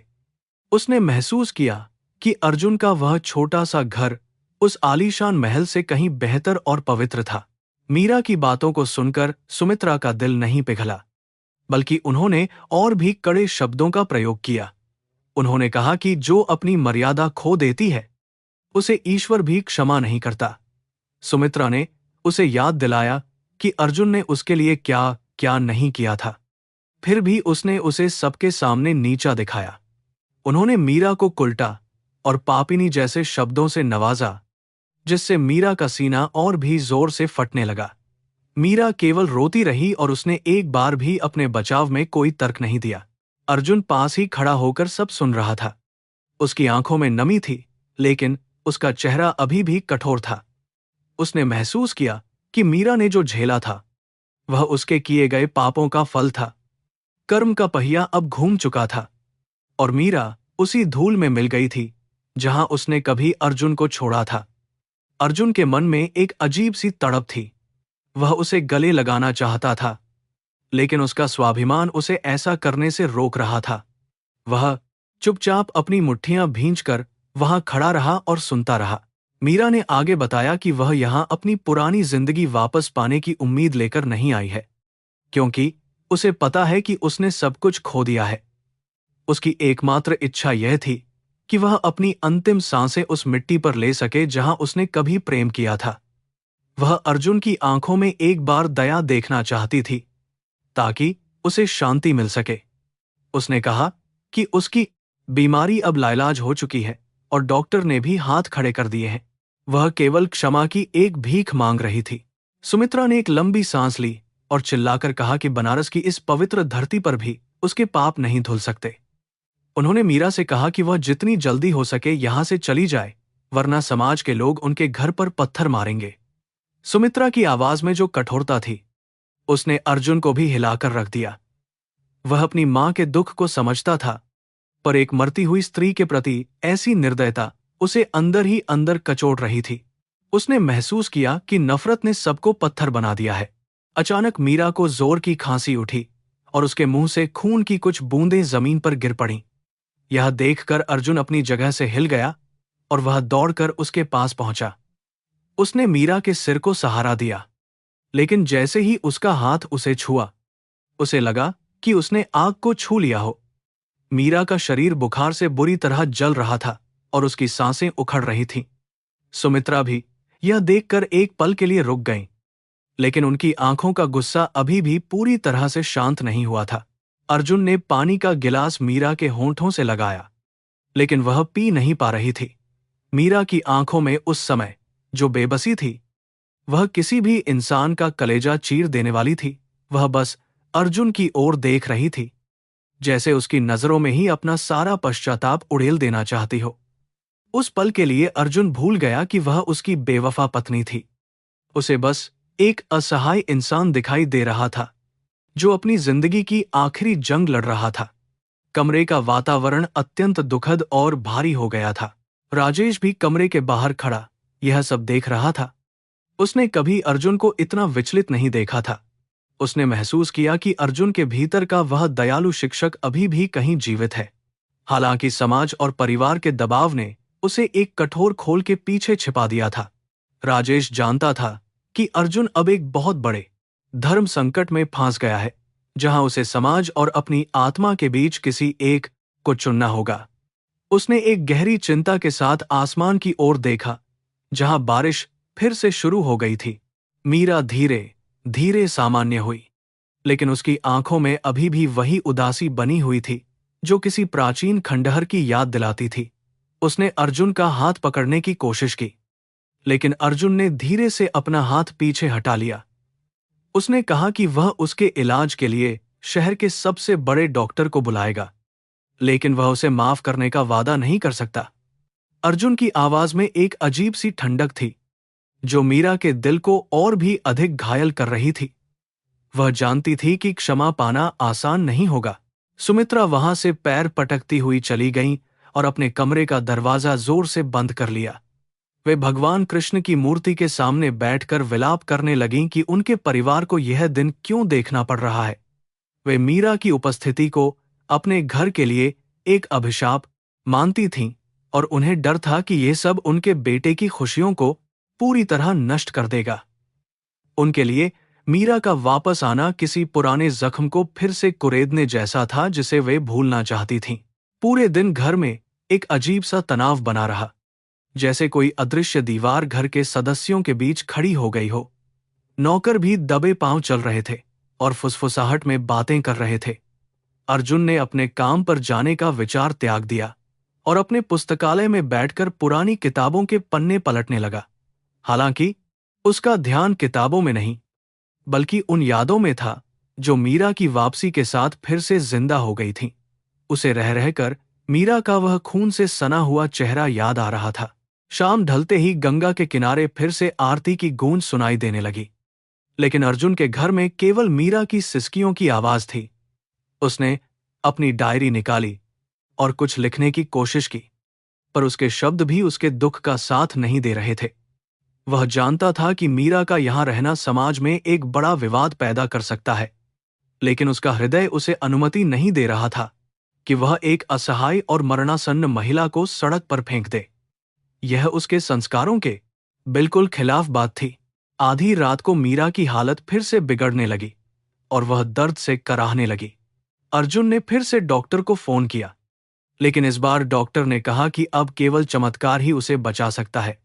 उसने महसूस किया कि अर्जुन का वह छोटा सा घर उस आलीशान महल से कहीं बेहतर और पवित्र था। मीरा की बातों को सुनकर सुमित्रा का दिल नहीं पिघला, बल्कि उन्होंने और भी कड़े शब्दों का प्रयोग किया। उन्होंने कहा कि जो अपनी मर्यादा खो देती है उसे ईश्वर भी क्षमा नहीं करता। सुमित्रा ने उसे याद दिलाया कि अर्जुन ने उसके लिए क्या क्या नहीं किया था, फिर भी उसने उसे सबके सामने नीचा दिखाया। उन्होंने मीरा को कुल्टा और पापिनी जैसे शब्दों से नवाजा, जिससे मीरा का सीना और भी जोर से फटने लगा। मीरा केवल रोती रही और उसने एक बार भी अपने बचाव में कोई तर्क नहीं दिया। अर्जुन पास ही खड़ा होकर सब सुन रहा था। उसकी आंखों में नमी थी, लेकिन उसका चेहरा अभी भी कठोर था। उसने महसूस किया कि मीरा ने जो झेला था वह उसके किए गए पापों का फल था। कर्म का पहिया अब घूम चुका था और मीरा उसी धूल में मिल गई थी जहां उसने कभी अर्जुन को छोड़ा था। अर्जुन के मन में एक अजीब सी तड़प थी। वह उसे गले लगाना चाहता था, लेकिन उसका स्वाभिमान उसे ऐसा करने से रोक रहा था। वह चुपचाप अपनी मुट्ठियां भींचकर वहां खड़ा रहा और सुनता रहा। मीरा ने आगे बताया कि वह यहां अपनी पुरानी जिंदगी वापस पाने की उम्मीद लेकर नहीं आई है, क्योंकि उसे पता है कि उसने सब कुछ खो दिया है। उसकी एकमात्र इच्छा यह थी कि वह अपनी अंतिम सांसें उस मिट्टी पर ले सके जहां उसने कभी प्रेम किया था। वह अर्जुन की आंखों में एक बार दया देखना चाहती थी ताकि उसे शांति मिल सके। उसने कहा कि उसकी बीमारी अब लाइलाज हो चुकी है और डॉक्टर ने भी हाथ खड़े कर दिए हैं। वह केवल क्षमा की एक भीख मांग रही थी। सुमित्रा ने एक लंबी सांस ली और चिल्लाकर कहा कि बनारस की इस पवित्र धरती पर भी उसके पाप नहीं धुल सकते। उन्होंने मीरा से कहा कि वह जितनी जल्दी हो सके यहां से चली जाए, वरना समाज के लोग उनके घर पर पत्थर मारेंगे। सुमित्रा की आवाज में जो कठोरता थी, उसने अर्जुन को भी हिलाकर रख दिया। वह अपनी मां के दुख को समझता था, पर एक मरती हुई स्त्री के प्रति ऐसी निर्दयता उसे अंदर ही अंदर कचोट रही थी। उसने महसूस किया कि नफरत ने सबको पत्थर बना दिया है। अचानक मीरा को जोर की खांसी उठी और उसके मुंह से खून की कुछ बूंदें जमीन पर गिर पड़ीं। यह देखकर अर्जुन अपनी जगह से हिल गया और वह दौड़कर उसके पास पहुंचा। उसने मीरा के सिर को सहारा दिया, लेकिन जैसे ही उसका हाथ उसे छुआ, उसे लगा कि उसने आग को छू लिया हो। मीरा का शरीर बुखार से बुरी तरह जल रहा था और उसकी सांसें उखड़ रही थीं। सुमित्रा भी यह देखकर एक पल के लिए रुक गईं, लेकिन उनकी आंखों का गुस्सा अभी भी पूरी तरह से शांत नहीं हुआ था। अर्जुन ने पानी का गिलास मीरा के होंठों से लगाया, लेकिन वह पी नहीं पा रही थी। मीरा की आंखों में उस समय जो बेबसी थी, वह किसी भी इंसान का कलेजा चीर देने वाली थी। वह बस अर्जुन की ओर देख रही थी, जैसे उसकी नजरों में ही अपना सारा पश्चाताप उड़ेल देना चाहती हो। उस पल के लिए अर्जुन भूल गया कि वह उसकी बेवफा पत्नी थी। उसे बस एक असहाय इंसान दिखाई दे रहा था, जो अपनी जिंदगी की आखिरी जंग लड़ रहा था। कमरे का वातावरण अत्यंत दुखद और भारी हो गया था। राजेश भी कमरे के बाहर खड़ा यह सब देख रहा था। उसने कभी अर्जुन को इतना विचलित नहीं देखा था। उसने महसूस किया कि अर्जुन के भीतर का वह दयालु शिक्षक अभी भी कहीं जीवित है। हालांकि समाज और परिवार के दबाव ने उसे एक कठोर खोल के पीछे छिपा दिया था। राजेश जानता था कि अर्जुन अब एक बहुत बड़े धर्म संकट में फंस गया है, जहां उसे समाज और अपनी आत्मा के बीच किसी एक को चुनना होगा। उसने एक गहरी चिंता के साथ आसमान की ओर देखा, जहां बारिश फिर से शुरू हो गई थी। मीरा धीरे धीरे सामान्य हुई, लेकिन उसकी आंखों में अभी भी वही उदासी बनी हुई थी जो किसी प्राचीन खंडहर की याद दिलाती थी। उसने अर्जुन का हाथ पकड़ने की कोशिश की, लेकिन अर्जुन ने धीरे से अपना हाथ पीछे हटा लिया। उसने कहा कि वह उसके इलाज के लिए शहर के सबसे बड़े डॉक्टर को बुलाएगा, लेकिन वह उसे माफ करने का वादा नहीं कर सकता। अर्जुन की आवाज में एक अजीब सी ठंडक थी, जो मीरा के दिल को और भी अधिक घायल कर रही थी। वह जानती थी कि क्षमा पाना आसान नहीं होगा। सुमित्रा वहां से पैर पटकती हुई चली गईं और अपने कमरे का दरवाजा जोर से बंद कर लिया। वे भगवान कृष्ण की मूर्ति के सामने बैठकर विलाप करने लगीं कि उनके परिवार को यह दिन क्यों देखना पड़ रहा है। वे मीरा की उपस्थिति को अपने घर के लिए एक अभिशाप मानती थीं और उन्हें डर था कि यह सब उनके बेटे की खुशियों को पूरी तरह नष्ट कर देगा। उनके लिए मीरा का वापस आना किसी पुराने जख्म को फिर से कुरेदने जैसा था, जिसे वे भूलना चाहती थीं। पूरे दिन घर में एक अजीब सा तनाव बना रहा, जैसे कोई अदृश्य दीवार घर के सदस्यों के बीच खड़ी हो गई हो। नौकर भी दबे पांव चल रहे थे और फुसफुसाहट में बातें कर रहे थे। अर्जुन ने अपने काम पर जाने का विचार त्याग दिया और अपने पुस्तकालय में बैठकर पुरानी किताबों के पन्ने पलटने लगा। हालांकि उसका ध्यान किताबों में नहीं, बल्कि उन यादों में था जो मीरा की वापसी के साथ फिर से जिंदा हो गई थीं। उसे रह रहकर मीरा का वह खून से सना हुआ चेहरा याद आ रहा था। शाम ढलते ही गंगा के किनारे फिर से आरती की गूंज सुनाई देने लगी, लेकिन अर्जुन के घर में केवल मीरा की सिसकियों की आवाज थी। उसने अपनी डायरी निकाली और कुछ लिखने की कोशिश की, पर उसके शब्द भी उसके दुख का साथ नहीं दे रहे थे। वह जानता था कि मीरा का यहां रहना समाज में एक बड़ा विवाद पैदा कर सकता है, लेकिन उसका हृदय उसे अनुमति नहीं दे रहा था कि वह एक असहाय और मरणासन्न महिला को सड़क पर फेंक दे। यह उसके संस्कारों के बिल्कुल खिलाफ बात थी। आधी रात को मीरा की हालत फिर से बिगड़ने लगी और वह दर्द से कराहने लगी। अर्जुन ने फिर से डॉक्टर को फोन किया, लेकिन इस बार डॉक्टर ने कहा कि अब केवल चमत्कार ही उसे बचा सकता है।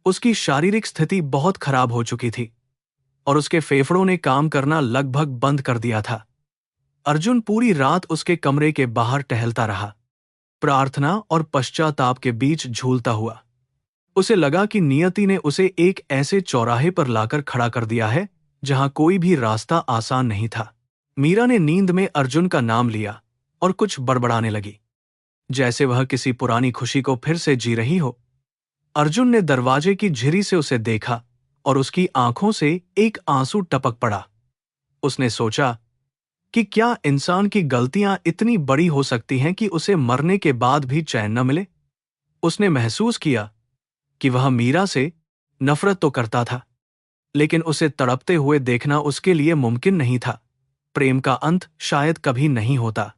उसकी शारीरिक स्थिति बहुत खराब हो चुकी थी और उसके फेफड़ों ने काम करना लगभग बंद कर दिया था। अर्जुन पूरी रात उसके कमरे के बाहर टहलता रहा, प्रार्थना और पश्चाताप के बीच झूलता हुआ। उसे लगा कि नियति ने उसे एक ऐसे चौराहे पर लाकर खड़ा कर दिया है जहां कोई भी रास्ता आसान नहीं था। मीरा ने नींद में अर्जुन का नाम लिया और कुछ बड़बड़ाने लगी, जैसे वह किसी पुरानी खुशी को फिर से जी रही हो। अर्जुन ने दरवाजे की झिरी से उसे देखा और उसकी आंखों से एक आंसू टपक पड़ा। उसने सोचा कि क्या इंसान की गलतियां इतनी बड़ी हो सकती हैं कि उसे मरने के बाद भी चैन न मिले। उसने महसूस किया कि वह मीरा से नफरत तो करता था, लेकिन उसे तड़पते हुए देखना उसके लिए मुमकिन नहीं था। प्रेम का अंत शायद कभी नहीं होता,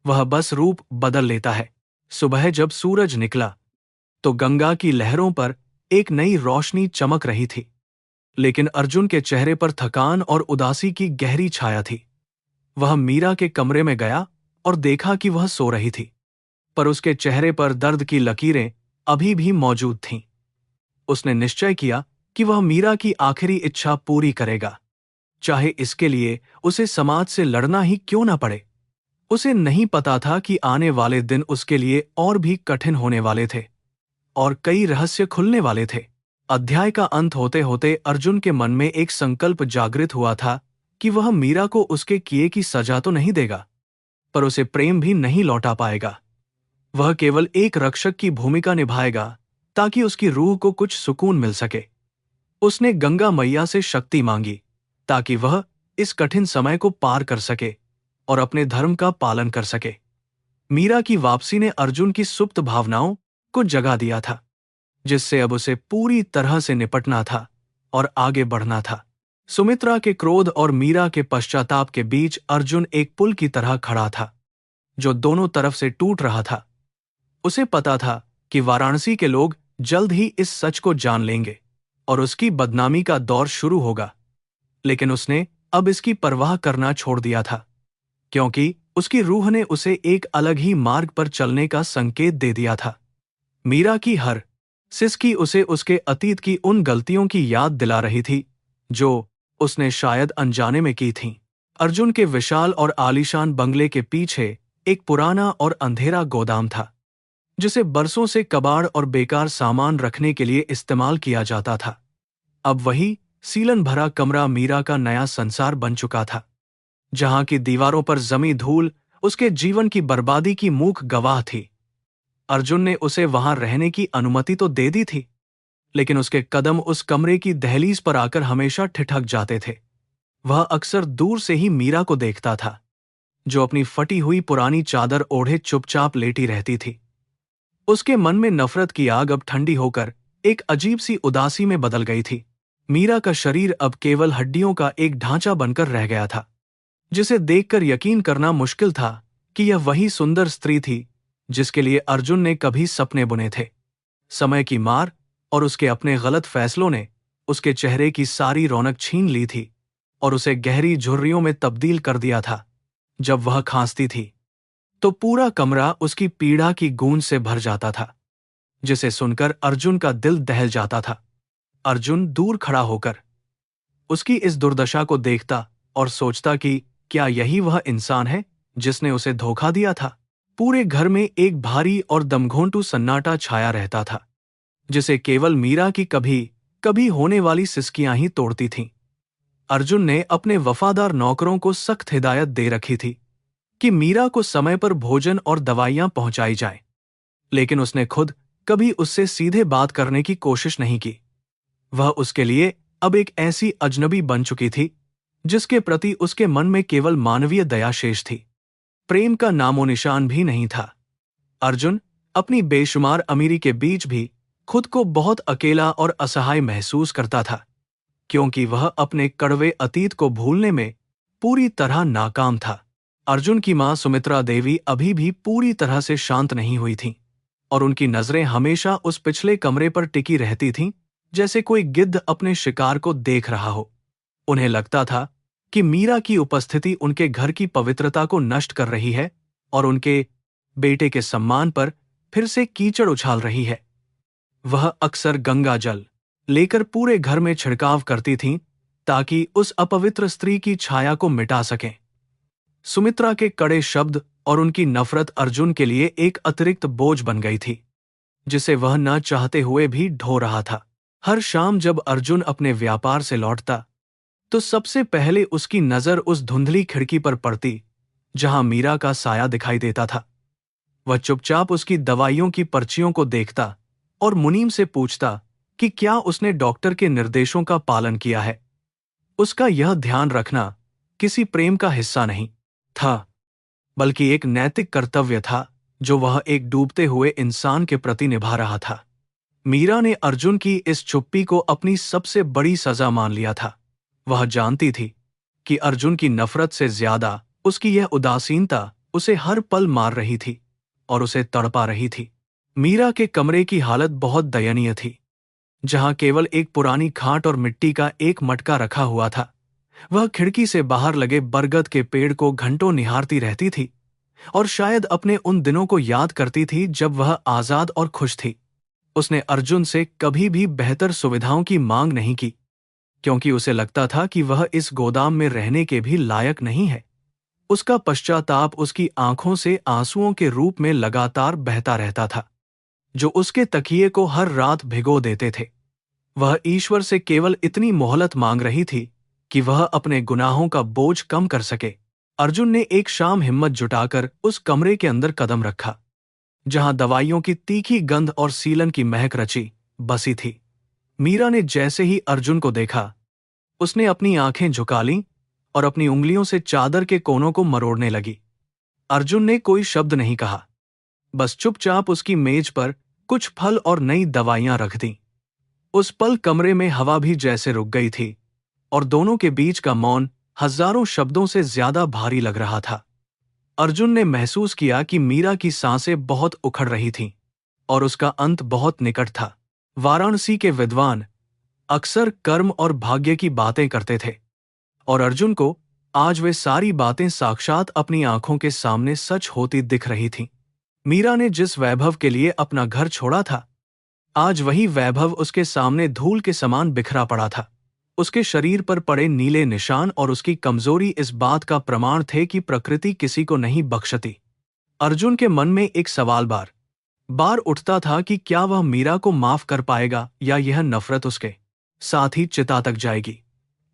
वह बस रूप बदल लेता है। सुबह जब सूरज निकला तो गंगा की लहरों पर एक नई रोशनी चमक रही थी, लेकिन अर्जुन के चेहरे पर थकान और उदासी की गहरी छाया थी। वह मीरा के कमरे में गया और देखा कि वह सो रही थी, पर उसके चेहरे पर दर्द की लकीरें अभी भी मौजूद थीं। उसने निश्चय किया कि वह मीरा की आखिरी इच्छा पूरी करेगा, चाहे इसके लिए उसे समाज से लड़ना ही क्यों न पड़े। उसे नहीं पता था कि आने वाले दिन उसके लिए और भी कठिन होने वाले थे और कई रहस्य खुलने वाले थे। अध्याय का अंत होते होते अर्जुन के मन में एक संकल्प जागृत हुआ था कि वह मीरा को उसके किए की सजा तो नहीं देगा, पर उसे प्रेम भी नहीं लौटा पाएगा। वह केवल एक रक्षक की भूमिका निभाएगा ताकि उसकी रूह को कुछ सुकून मिल सके। उसने गंगा मैया से शक्ति मांगी ताकि वह इस कठिन समय को पार कर सके और अपने धर्म का पालन कर सके। मीरा की वापसी ने अर्जुन की सुप्त भावनाओं को जगा दिया था, जिससे अब उसे पूरी तरह से निपटना था और आगे बढ़ना था। सुमित्रा के क्रोध और मीरा के पश्चाताप के बीच अर्जुन एक पुल की तरह खड़ा था, जो दोनों तरफ से टूट रहा था। उसे पता था कि वाराणसी के लोग जल्द ही इस सच को जान लेंगे और उसकी बदनामी का दौर शुरू होगा, लेकिन उसने अब इसकी परवाह करना छोड़ दिया था, क्योंकि उसकी रूह ने उसे एक अलग ही मार्ग पर चलने का संकेत दे दिया था। मीरा की हर सिसकी उसे उसके अतीत की उन गलतियों की याद दिला रही थी जो उसने शायद अनजाने में की थीं। अर्जुन के विशाल और आलीशान बंगले के पीछे एक पुराना और अंधेरा गोदाम था, जिसे बरसों से कबाड़ और बेकार सामान रखने के लिए इस्तेमाल किया जाता था। अब वही सीलन भरा कमरा मीरा का नया संसार बन चुका था, जहां की दीवारों पर जमी धूल उसके जीवन की बर्बादी की मूक गवाह थी। अर्जुन ने उसे वहां रहने की अनुमति तो दे दी थी, लेकिन उसके कदम उस कमरे की दहलीज पर आकर हमेशा ठिठक जाते थे। वह अक्सर दूर से ही मीरा को देखता था, जो अपनी फटी हुई पुरानी चादर ओढ़े चुपचाप लेटी रहती थी। उसके मन में नफरत की आग अब ठंडी होकर एक अजीब सी उदासी में बदल गई थी। मीरा का शरीर अब केवल हड्डियों का एक ढांचा बनकर रह गया था, जिसे देखकर यकीन करना मुश्किल था कि यह वही सुंदर स्त्री थी जिसके लिए अर्जुन ने कभी सपने बुने थे। समय की मार और उसके अपने गलत फैसलों ने उसके चेहरे की सारी रौनक छीन ली थी और उसे गहरी झुर्रियों में तब्दील कर दिया था। जब वह खांसती थी तो पूरा कमरा उसकी पीड़ा की गूंज से भर जाता था, जिसे सुनकर अर्जुन का दिल दहल जाता था। अर्जुन दूर खड़ा होकर उसकी इस दुर्दशा को देखता और सोचता कि क्या यही वह इंसान है जिसने उसे धोखा दिया था। पूरे घर में एक भारी और दमघोंटू सन्नाटा छाया रहता था, जिसे केवल मीरा की कभी कभी होने वाली सिसकियां ही तोड़ती थीं। अर्जुन ने अपने वफादार नौकरों को सख्त हिदायत दे रखी थी कि मीरा को समय पर भोजन और दवाइयां पहुंचाई जाएं, लेकिन उसने खुद कभी उससे सीधे बात करने की कोशिश नहीं की। वह उसके लिए अब एक ऐसी अजनबी बन चुकी थी जिसके प्रति उसके मन में केवल मानवीय दया शेष थी। प्रेम का नामो निशान भी नहीं था। अर्जुन अपनी बेशुमार अमीरी के बीच भी खुद को बहुत अकेला और असहाय महसूस करता था, क्योंकि वह अपने कड़वे अतीत को भूलने में पूरी तरह नाकाम था। अर्जुन की मां सुमित्रा देवी अभी भी पूरी तरह से शांत नहीं हुई थीं, और उनकी नजरें हमेशा उस पिछले कमरे पर टिकी रहती थीं, जैसे कोई गिद्ध अपने शिकार को देख रहा हो। उन्हें लगता था कि मीरा की उपस्थिति उनके घर की पवित्रता को नष्ट कर रही है और उनके बेटे के सम्मान पर फिर से कीचड़ उछाल रही है। वह अक्सर गंगा जल लेकर पूरे घर में छिड़काव करती थीं ताकि उस अपवित्र स्त्री की छाया को मिटा सकें। सुमित्रा के कड़े शब्द और उनकी नफरत अर्जुन के लिए एक अतिरिक्त बोझ बन गई थी, जिसे वह न चाहते हुए भी ढो रहा था। हर शाम जब अर्जुन अपने व्यापार से लौटता तो सबसे पहले उसकी नजर उस धुंधली खिड़की पर पड़ती जहां मीरा का साया दिखाई देता था। वह चुपचाप उसकी दवाइयों की पर्चियों को देखता और मुनीम से पूछता कि क्या उसने डॉक्टर के निर्देशों का पालन किया है। उसका यह ध्यान रखना किसी प्रेम का हिस्सा नहीं था, बल्कि एक नैतिक कर्तव्य था जो वह एक डूबते हुए इंसान के प्रति निभा रहा था। मीरा ने अर्जुन की इस चुप्पी को अपनी सबसे बड़ी सजा मान लिया था। वह जानती थी कि अर्जुन की नफरत से ज्यादा उसकी यह उदासीनता उसे हर पल मार रही थी और उसे तड़पा रही थी। मीरा के कमरे की हालत बहुत दयनीय थी। जहां केवल एक पुरानी खाट और मिट्टी का एक मटका रखा हुआ था, वह खिड़की से बाहर लगे बरगद के पेड़ को घंटों निहारती रहती थी और शायद अपने उन दिनों को याद करती थी जब वह आजाद और खुश थी। उसने अर्जुन से कभी भी बेहतर सुविधाओं की मांग नहीं की, क्योंकि उसे लगता था कि वह इस गोदाम में रहने के भी लायक नहीं है। उसका पश्चाताप उसकी आंखों से आंसुओं के रूप में लगातार बहता रहता था, जो उसके तकिए को हर रात भिगो देते थे। वह ईश्वर से केवल इतनी मोहलत मांग रही थी कि वह अपने गुनाहों का बोझ कम कर सके। अर्जुन ने एक शाम हिम्मत जुटाकर उस कमरे के अंदर कदम रखा, जहां दवाइयों की तीखी गंध और सीलन की महक रची बसी थी। मीरा ने जैसे ही अर्जुन को देखा, उसने अपनी आंखें झुका लीं और अपनी उंगलियों से चादर के कोनों को मरोड़ने लगी। अर्जुन ने कोई शब्द नहीं कहा, बस चुपचाप उसकी मेज पर कुछ फल और नई दवाइयां रख दी। उस पल कमरे में हवा भी जैसे रुक गई थी और दोनों के बीच का मौन हजारों शब्दों से ज्यादा भारी लग रहा था। अर्जुन ने महसूस किया कि मीरा की सांसें बहुत उखड़ रही थीं और उसका अंत बहुत निकट था। वाराणसी के विद्वान अक्सर कर्म और भाग्य की बातें करते थे, और अर्जुन को आज वे सारी बातें साक्षात अपनी आंखों के सामने सच होती दिख रही थीं। मीरा ने जिस वैभव के लिए अपना घर छोड़ा था, आज वही वैभव उसके सामने धूल के समान बिखरा पड़ा था। उसके शरीर पर पड़े नीले निशान और उसकी कमजोरी इस बात का प्रमाण थे कि प्रकृति किसी को नहीं बख्शती। अर्जुन के मन में एक सवाल बार बार उठता था कि क्या वह मीरा को माफ कर पाएगा या यह नफरत उसके साथ ही चिता तक जाएगी।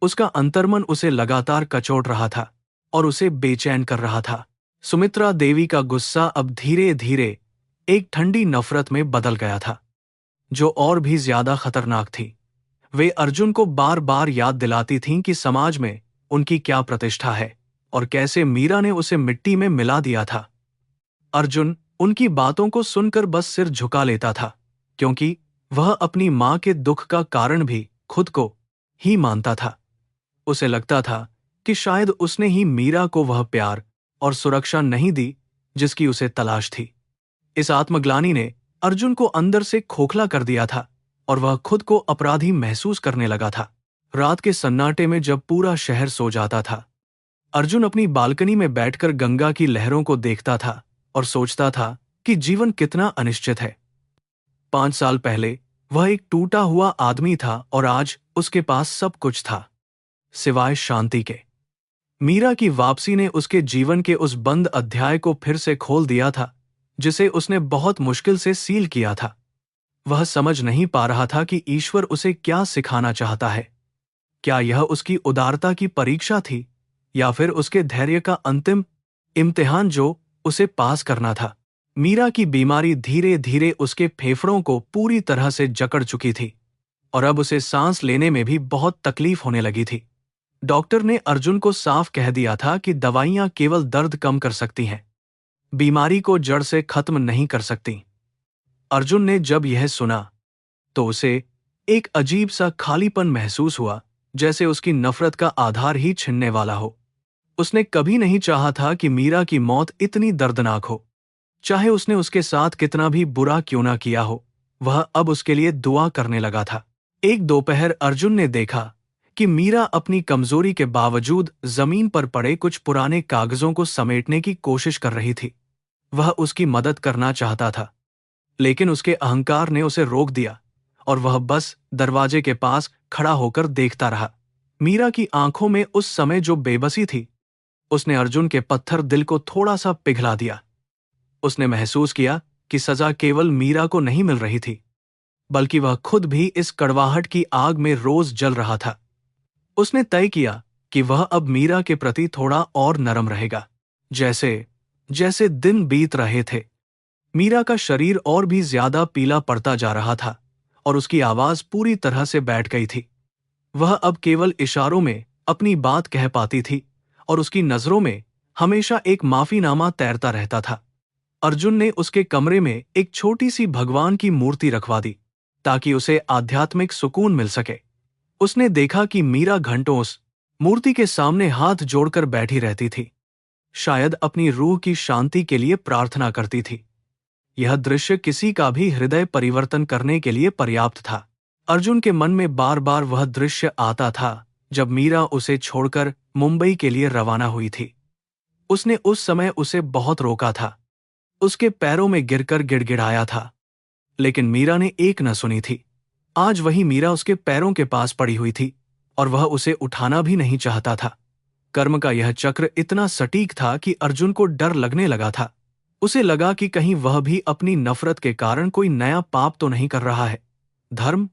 उसका अंतर्मन उसे लगातार कचोट रहा था और उसे बेचैन कर रहा था। सुमित्रा देवी का गुस्सा अब धीरे धीरे एक ठंडी नफरत में बदल गया था, जो और भी ज्यादा खतरनाक थी। वे अर्जुन को बार बार याद दिलाती थीं कि समाज में उनकी क्या प्रतिष्ठा है और कैसे मीरा ने उसे मिट्टी में मिला दिया था। अर्जुन उनकी बातों को सुनकर बस सिर झुका लेता था, क्योंकि वह अपनी मां के दुख का कारण भी खुद को ही मानता था। उसे लगता था कि शायद उसने ही मीरा को वह प्यार और सुरक्षा नहीं दी जिसकी उसे तलाश थी। इस आत्मग्लानि ने अर्जुन को अंदर से खोखला कर दिया था और वह खुद को अपराधी महसूस करने लगा था। रात के सन्नाटे में जब पूरा शहर सो जाता था, अर्जुन अपनी बालकनी में बैठकर गंगा की लहरों को देखता था और सोचता था कि जीवन कितना अनिश्चित है। 5 साल पहले वह एक टूटा हुआ आदमी था और आज उसके पास सब कुछ था, सिवाय शांति के। मीरा की वापसी ने उसके जीवन के उस बंद अध्याय को फिर से खोल दिया था, जिसे उसने बहुत मुश्किल से सील किया था। वह समझ नहीं पा रहा था कि ईश्वर उसे क्या सिखाना चाहता है। क्या यह उसकी उदारता की परीक्षा थी या फिर उसके धैर्य का अंतिम इम्तिहान जो उसे पास करना था। मीरा की बीमारी धीरे धीरे उसके फेफड़ों को पूरी तरह से जकड़ चुकी थी और अब उसे सांस लेने में भी बहुत तकलीफ होने लगी थी। डॉक्टर ने अर्जुन को साफ कह दिया था कि दवाइयां केवल दर्द कम कर सकती हैं, बीमारी को जड़ से खत्म नहीं कर सकती। अर्जुन ने जब यह सुना तो उसे एक अजीब सा खालीपन महसूस हुआ, जैसे उसकी नफरत का आधार ही छिनने वाला हो। उसने कभी नहीं चाहा था कि मीरा की मौत इतनी दर्दनाक हो। चाहे उसने उसके साथ कितना भी बुरा क्यों ना किया हो, वह अब उसके लिए दुआ करने लगा था। एक दोपहर अर्जुन ने देखा कि मीरा अपनी कमजोरी के बावजूद जमीन पर पड़े कुछ पुराने कागजों को समेटने की कोशिश कर रही थी। वह उसकी मदद करना चाहता था, लेकिन उसके अहंकार ने उसे रोक दिया और वह बस दरवाजे के पास खड़ा होकर देखता रहा। मीरा की आंखों में उस समय जो बेबसी थी, उसने अर्जुन के पत्थर दिल को थोड़ा सा पिघला दिया। उसने महसूस किया कि सजा केवल मीरा को नहीं मिल रही थी, बल्कि वह खुद भी इस कड़वाहट की आग में रोज जल रहा था। उसने तय किया कि वह अब मीरा के प्रति थोड़ा और नरम रहेगा। जैसे जैसे दिन बीत रहे थे, मीरा का शरीर और भी ज्यादा पीला पड़ता जा रहा था और उसकी आवाज पूरी तरह से बैठ गई थी। वह अब केवल इशारों में अपनी बात कह पाती थी और उसकी नजरों में हमेशा एक माफीनामा तैरता रहता था। अर्जुन ने उसके कमरे में एक छोटी सी भगवान की मूर्ति रखवा दी ताकि उसे आध्यात्मिक सुकून मिल सके। उसने देखा कि मीरा घंटों उस मूर्ति के सामने हाथ जोड़कर बैठी रहती थी, शायद अपनी रूह की शांति के लिए प्रार्थना करती थी। यह दृश्य किसी का भी हृदय परिवर्तन करने के लिए पर्याप्त था। अर्जुन के मन में बार बार वह दृश्य आता था जब मीरा उसे छोड़कर मुंबई के लिए रवाना हुई थी। उसने उस समय उसे बहुत रोका था, उसके पैरों में गिरकर गिड़गिड़ाया था, लेकिन मीरा ने एक न सुनी थी। आज वही मीरा उसके पैरों के पास पड़ी हुई थी और वह उसे उठाना भी नहीं चाहता था। कर्म का यह चक्र इतना सटीक था कि अर्जुन को डर लगने लगा था। उसे लगा कि कहीं वह भी अपनी नफरत के कारण कोई नया पाप तो नहीं कर रहा है। धर्म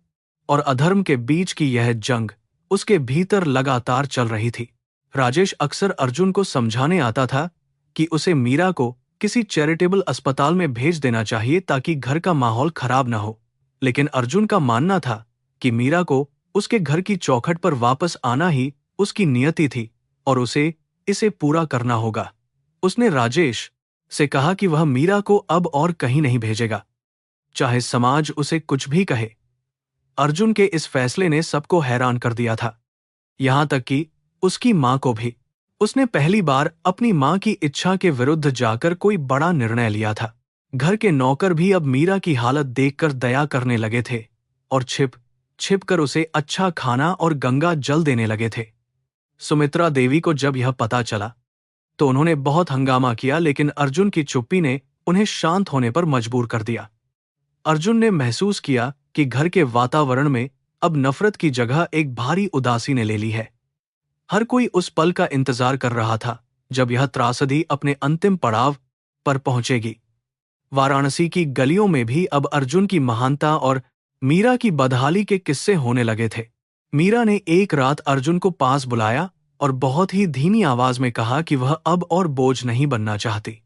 और अधर्म के बीच की यह जंग उसके भीतर लगातार चल रही थी। राजेश अक्सर अर्जुन को समझाने आता था कि उसे मीरा को किसी चैरिटेबल अस्पताल में भेज देना चाहिए ताकि घर का माहौल खराब न हो, लेकिन अर्जुन का मानना था कि मीरा को उसके घर की चौखट पर वापस आना ही उसकी नियति थी और उसे इसे पूरा करना होगा। उसने राजेश से कहा कि वह मीरा को अब और कहीं नहीं भेजेगा, चाहे समाज उसे कुछ भी कहे। अर्जुन के इस फैसले ने सबको हैरान कर दिया था, यहां तक कि उसकी मां को भी। उसने पहली बार अपनी मां की इच्छा के विरुद्ध जाकर कोई बड़ा निर्णय लिया था। घर के नौकर भी अब मीरा की हालत देखकर दया करने लगे थे और छिप छिप कर उसे अच्छा खाना और गंगा जल देने लगे थे। सुमित्रा देवी को जब यह पता चला तो उन्होंने बहुत हंगामा किया, लेकिन अर्जुन की चुप्पी ने उन्हें शांत होने पर मजबूर कर दिया। अर्जुन ने महसूस किया कि घर के वातावरण में अब नफरत की जगह एक भारी उदासी ने ले ली है। हर कोई उस पल का इंतजार कर रहा था जब यह त्रासदी अपने अंतिम पड़ाव पर पहुंचेगी। वाराणसी की गलियों में भी अब अर्जुन की महानता और मीरा की बदहाली के किस्से होने लगे थे। मीरा ने एक रात अर्जुन को पास बुलाया और बहुत ही धीमी आवाज में कहा कि वह अब और बोझ नहीं बनना चाहती।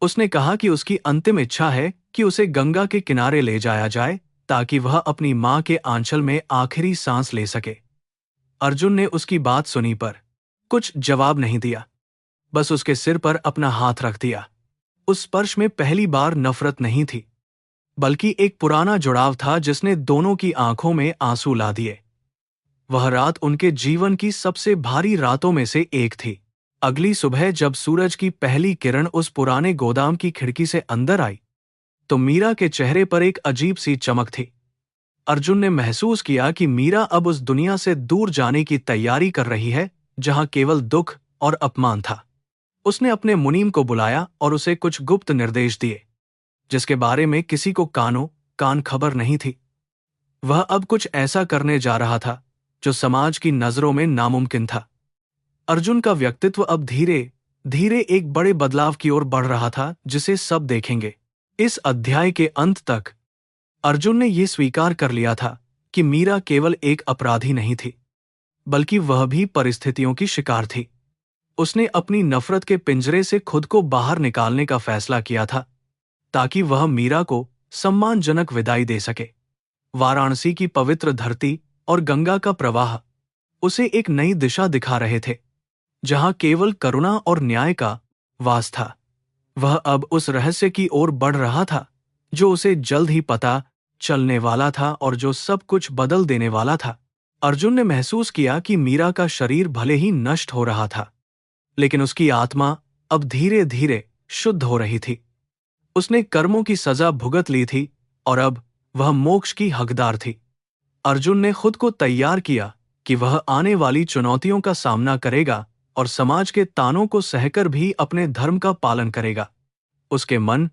उसने कहा कि उसकी अंतिम इच्छा है कि उसे गंगा के किनारे ले जाया जाए ताकि वह अपनी मां के आंचल में आखिरी सांस ले सके। अर्जुन ने उसकी बात सुनी पर कुछ जवाब नहीं दिया, बस उसके सिर पर अपना हाथ रख दिया। उस स्पर्श में पहली बार नफरत नहीं थी, बल्कि एक पुराना जुड़ाव था जिसने दोनों की आंखों में आंसू ला दिए। वह रात उनके जीवन की सबसे भारी रातों में से एक थी। अगली सुबह जब सूरज की पहली किरण उस पुराने गोदाम की खिड़की से अंदर आई तो मीरा के चेहरे पर एक अजीब सी चमक थी। अर्जुन ने महसूस किया कि मीरा अब उस दुनिया से दूर जाने की तैयारी कर रही है जहां केवल दुख और अपमान था। उसने अपने मुनीम को बुलाया और उसे कुछ गुप्त निर्देश दिए जिसके बारे में किसी को कान खबर नहीं थी। वह अब कुछ ऐसा करने जा रहा था जो समाज की नजरों में नामुमकिन था। अर्जुन का व्यक्तित्व अब धीरे धीरे एक बड़े बदलाव की ओर बढ़ रहा था जिसे सब देखेंगे। इस अध्याय के अंत तक अर्जुन ने यह स्वीकार कर लिया था कि मीरा केवल एक अपराधी नहीं थी, बल्कि वह भी परिस्थितियों की शिकार थी। उसने अपनी नफरत के पिंजरे से खुद को बाहर निकालने का फैसला किया था ताकि वह मीरा को सम्मानजनक विदाई दे सके। वाराणसी की पवित्र धरती और गंगा का प्रवाह उसे एक नई दिशा दिखा रहे थे जहां केवल करुणा और न्याय का वास था। वह अब उस रहस्य की ओर बढ़ रहा था जो उसे जल्द ही पता चलने वाला था और जो सब कुछ बदल देने वाला था। अर्जुन ने महसूस किया कि मीरा का शरीर भले ही नष्ट हो रहा था, लेकिन उसकी आत्मा अब धीरे धीरे शुद्ध हो रही थी। उसने कर्मों की सजा भुगत ली थी और अब वह मोक्ष की हकदार थी। अर्जुन ने खुद को तैयार किया कि वह आने वाली चुनौतियों का सामना करेगा और समाज के तानों को सहकर भी अपने धर्म का पालन करेगा। उसके मन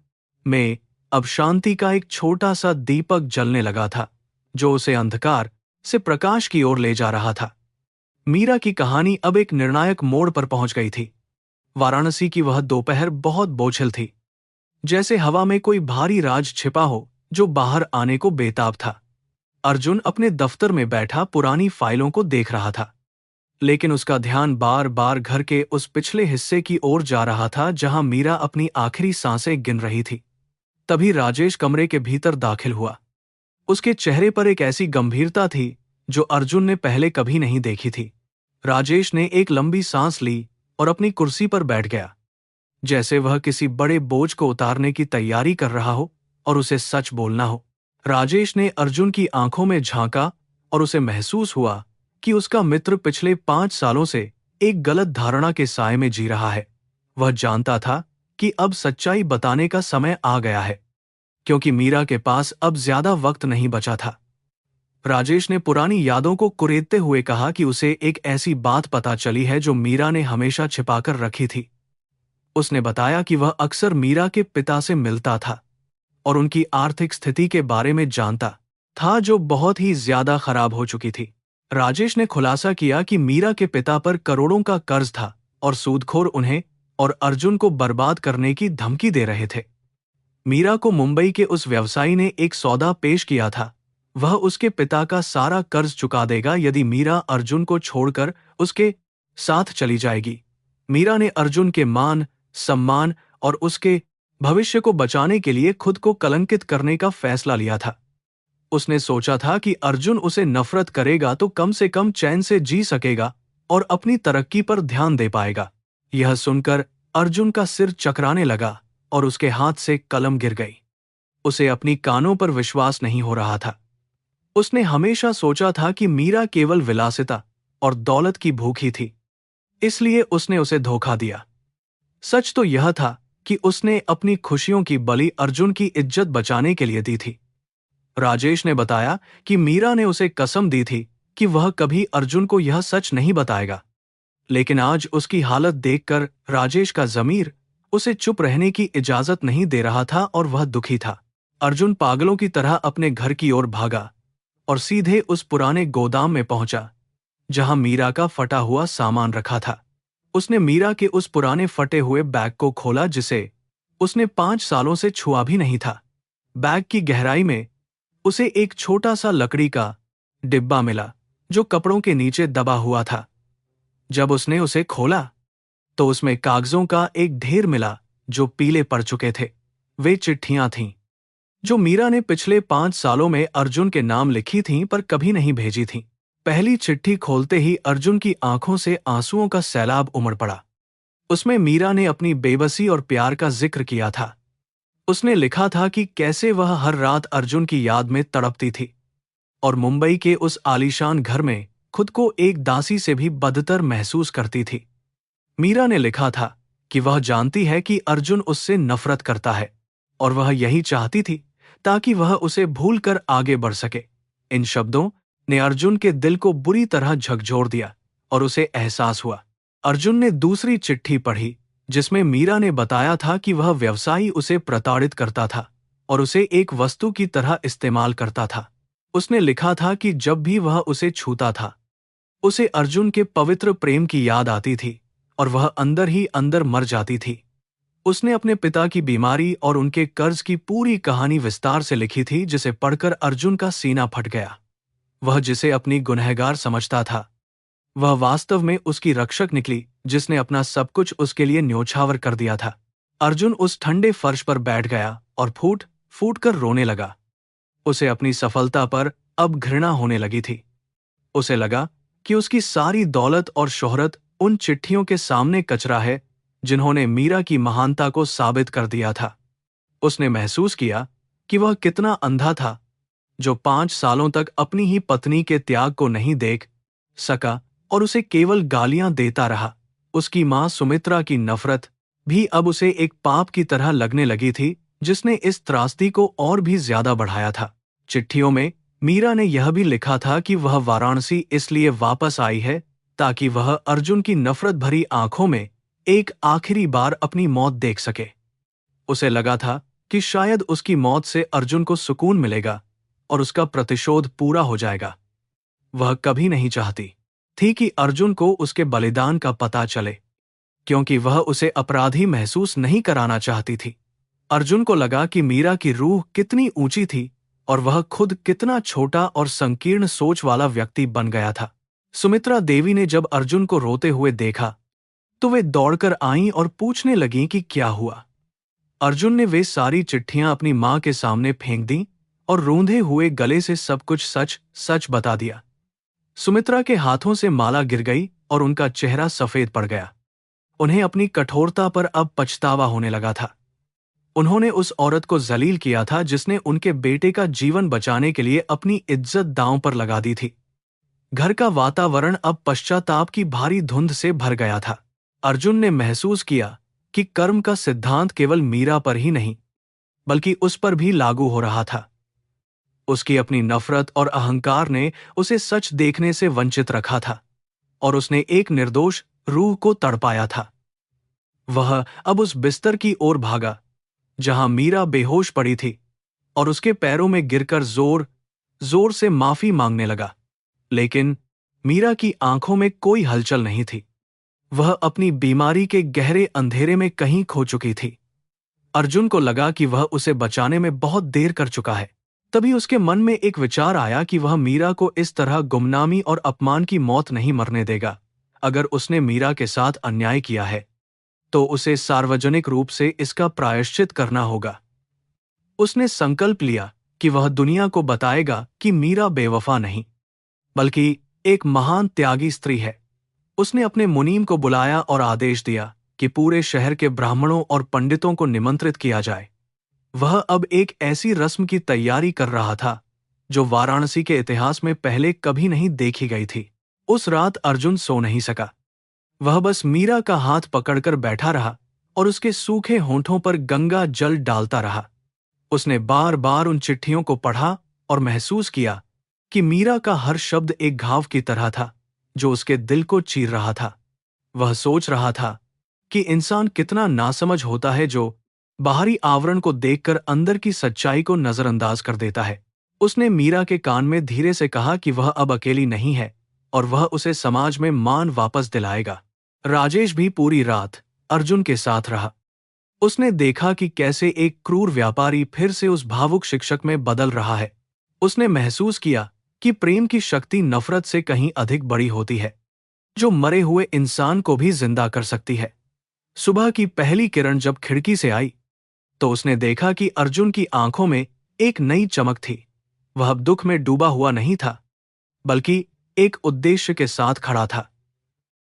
में अब शांति का एक छोटा सा दीपक जलने लगा था जो उसे अंधकार से प्रकाश की ओर ले जा रहा था। मीरा की कहानी अब एक निर्णायक मोड़ पर पहुंच गई थी। वाराणसी की वह दोपहर बहुत बोझिल थी, जैसे हवा में कोई भारी राज छिपा हो जो बाहर आने को बेताब था। अर्जुन अपने दफ्तर में बैठा पुरानी फाइलों को देख रहा था। लेकिन उसका ध्यान बार बार घर के उस पिछले हिस्से की ओर जा रहा था जहां मीरा अपनी आखिरी सांसें गिन रही थी। तभी राजेश कमरे के भीतर दाखिल हुआ। उसके चेहरे पर एक ऐसी गंभीरता थी जो अर्जुन ने पहले कभी नहीं देखी थी। राजेश ने एक लंबी सांस ली और अपनी कुर्सी पर बैठ गया, जैसे वह किसी बड़े बोझ को उतारने की तैयारी कर रहा हो और उसे सच बोलना हो। राजेश ने अर्जुन की आंखों में झांका और उसे महसूस हुआ कि उसका मित्र पिछले 5 सालों से एक गलत धारणा के साए में जी रहा है। वह जानता था कि अब सच्चाई बताने का समय आ गया है, क्योंकि मीरा के पास अब ज्यादा वक्त नहीं बचा था। राजेश ने पुरानी यादों को कुरेदते हुए कहा कि उसे एक ऐसी बात पता चली है जो मीरा ने हमेशा छिपाकर रखी थी। उसने बताया कि वह अक्सर मीरा के पिता से मिलता था और उनकी आर्थिक स्थिति के बारे में जानता था, जो बहुत ही ज्यादा खराब हो चुकी थी। राजेश ने खुलासा किया कि मीरा के पिता पर करोड़ों का कर्ज था और सूदखोर उन्हें और अर्जुन को बर्बाद करने की धमकी दे रहे थे। मीरा को मुंबई के उस व्यवसायी ने एक सौदा पेश किया था। वह उसके पिता का सारा कर्ज चुका देगा यदि मीरा अर्जुन को छोड़कर उसके साथ चली जाएगी। मीरा ने अर्जुन के मान, सम्मान और उसके भविष्य को बचाने के लिए खुद को कलंकित करने का फैसला लिया था। उसने सोचा था कि अर्जुन उसे नफरत करेगा तो कम से कम चैन से जी सकेगा और अपनी तरक्की पर ध्यान दे पाएगा। यह सुनकर अर्जुन का सिर चकराने लगा और उसके हाथ से कलम गिर गई। उसे अपनी कानों पर विश्वास नहीं हो रहा था। उसने हमेशा सोचा था कि मीरा केवल विलासिता और दौलत की भूखी थी, इसलिए उसने उसे धोखा दिया। सच तो यह था कि उसने अपनी खुशियों की बलि अर्जुन की इज्जत बचाने के लिए दी थी। राजेश ने बताया कि मीरा ने उसे कसम दी थी कि वह कभी अर्जुन को यह सच नहीं बताएगा, लेकिन आज उसकी हालत देखकर राजेश का ज़मीर उसे चुप रहने की इजाजत नहीं दे रहा था और वह दुखी था। अर्जुन पागलों की तरह अपने घर की ओर भागा और सीधे उस पुराने गोदाम में पहुंचा जहां मीरा का फटा हुआ सामान रखा था। उसने मीरा के उस पुराने फटे हुए बैग को खोला जिसे उसने 5 सालों से छुआ भी नहीं था। बैग की गहराई में उसे एक छोटा सा लकड़ी का डिब्बा मिला जो कपड़ों के नीचे दबा हुआ था। जब उसने उसे खोला तो उसमें कागजों का एक ढेर मिला जो पीले पड़ चुके थे। वे चिट्ठियां थीं जो मीरा ने पिछले 5 सालों में अर्जुन के नाम लिखी थीं पर कभी नहीं भेजी थीं। पहली चिट्ठी खोलते ही अर्जुन की आंखों से आंसुओं का सैलाब उमड़ पड़ा। उसमें मीरा ने अपनी बेबसी और प्यार का जिक्र किया था। उसने लिखा था कि कैसे वह हर रात अर्जुन की याद में तड़पती थी और मुंबई के उस आलीशान घर में खुद को एक दासी से भी बदतर महसूस करती थी। मीरा ने लिखा था कि वह जानती है कि अर्जुन उससे नफरत करता है और वह यही चाहती थी ताकि वह उसे भूलकर आगे बढ़ सके। इन शब्दों ने अर्जुन के दिल को बुरी तरह झकझोर दिया और उसे एहसास हुआ। अर्जुन ने दूसरी चिट्ठी पढ़ी जिसमें मीरा ने बताया था कि वह व्यवसायी उसे प्रताड़ित करता था और उसे एक वस्तु की तरह इस्तेमाल करता था। उसने लिखा था कि जब भी वह उसे छूता था उसे अर्जुन के पवित्र प्रेम की याद आती थी और वह अंदर ही अंदर मर जाती थी। उसने अपने पिता की बीमारी और उनके कर्ज की पूरी कहानी विस्तार से लिखी थी जिसे पढ़कर अर्जुन का सीना फट गया। वह जिसे अपनी गुनहगार समझता था वह वास्तव में उसकी रक्षक निकली जिसने अपना सब कुछ उसके लिए न्योछावर कर दिया था। अर्जुन उस ठंडे फर्श पर बैठ गया और फूट फूट कर रोने लगा। उसे अपनी सफलता पर अब घृणा होने लगी थी। उसे लगा कि उसकी सारी दौलत और शोहरत उन चिट्ठियों के सामने कचरा है जिन्होंने मीरा की महानता को साबित कर दिया था। उसने महसूस किया कि वह कितना अंधा था जो 5 सालों तक अपनी ही पत्नी के त्याग को नहीं देख सका और उसे केवल गालियां देता रहा। उसकी मां सुमित्रा की नफरत भी अब उसे एक पाप की तरह लगने लगी थी जिसने इस त्रासदी को और भी ज्यादा बढ़ाया था। चिट्ठियों में मीरा ने यह भी लिखा था कि वह वाराणसी इसलिए वापस आई है ताकि वह अर्जुन की नफरत भरी आंखों में एक आखिरी बार अपनी मौत देख सके। उसे लगा था कि शायद उसकी मौत से अर्जुन को सुकून मिलेगा और उसका प्रतिशोध पूरा हो जाएगा। वह कभी नहीं चाहती थी कि अर्जुन को उसके बलिदान का पता चले, क्योंकि वह उसे अपराधी महसूस नहीं कराना चाहती थी। अर्जुन को लगा कि मीरा की रूह कितनी ऊंची थी और वह खुद कितना छोटा और संकीर्ण सोच वाला व्यक्ति बन गया था। सुमित्रा देवी ने जब अर्जुन को रोते हुए देखा तो वे दौड़कर आईं और पूछने लगीं कि क्या हुआ। अर्जुन ने वे सारी चिट्ठियां अपनी मां के सामने फेंक दी और रूंधे हुए गले से सब कुछ सच सच बता दिया। सुमित्रा के हाथों से माला गिर गई और उनका चेहरा सफेद पड़ गया। उन्हें अपनी कठोरता पर अब पछतावा होने लगा था। उन्होंने उस औरत को जलील किया था जिसने उनके बेटे का जीवन बचाने के लिए अपनी इज्जत दांव पर लगा दी थी। घर का वातावरण अब पश्चाताप की भारी धुंध से भर गया था। अर्जुन ने महसूस किया कि कर्म का सिद्धांत केवल मीरा पर ही नहीं बल्कि उस पर भी लागू हो रहा था। उसकी अपनी नफरत और अहंकार ने उसे सच देखने से वंचित रखा था और उसने एक निर्दोष रूह को तड़पाया था। वह अब उस बिस्तर की ओर भागा जहां मीरा बेहोश पड़ी थी और उसके पैरों में गिरकर जोर जोर से माफी मांगने लगा। लेकिन मीरा की आंखों में कोई हलचल नहीं थी। वह अपनी बीमारी के गहरे अंधेरे में कहीं खो चुकी थी। अर्जुन को लगा कि वह उसे बचाने में बहुत देर कर चुका है। तभी उसके मन में एक विचार आया कि वह मीरा को इस तरह गुमनामी और अपमान की मौत नहीं मरने देगा। अगर उसने मीरा के साथ अन्याय किया है तो उसे सार्वजनिक रूप से इसका प्रायश्चित करना होगा। उसने संकल्प लिया कि वह दुनिया को बताएगा कि मीरा बेवफा नहीं बल्कि एक महान त्यागी स्त्री है। उसने अपने मुनीम को बुलाया और आदेश दिया कि पूरे शहर के ब्राह्मणों और पंडितों को निमंत्रित किया जाए। वह अब एक ऐसी रस्म की तैयारी कर रहा था जो वाराणसी के इतिहास में पहले कभी नहीं देखी गई थी। उस रात अर्जुन सो नहीं सका। वह बस मीरा का हाथ पकड़कर बैठा रहा और उसके सूखे होंठों पर गंगा जल डालता रहा। उसने बार बार उन चिट्ठियों को पढ़ा और महसूस किया कि मीरा का हर शब्द एक घाव की तरह था जो उसके दिल को चीर रहा था। वह सोच रहा था कि इंसान कितना नासमझ होता है जो बाहरी आवरण को देखकर अंदर की सच्चाई को नजरअंदाज कर देता है। उसने मीरा के कान में धीरे से कहा कि वह अब अकेली नहीं है और वह उसे समाज में मान वापस दिलाएगा। राजेश भी पूरी रात अर्जुन के साथ रहा। उसने देखा कि कैसे एक क्रूर व्यापारी फिर से उस भावुक शिक्षक में बदल रहा है। उसने महसूस किया कि प्रेम की शक्ति नफरत से कहीं अधिक बड़ी होती है, जो मरे हुए इंसान को भी जिंदा कर सकती है। सुबह की पहली किरण जब खिड़की से आई तो उसने देखा कि अर्जुन की आंखों में एक नई चमक थी। वह अब दुख में डूबा हुआ नहीं था बल्कि एक उद्देश्य के साथ खड़ा था।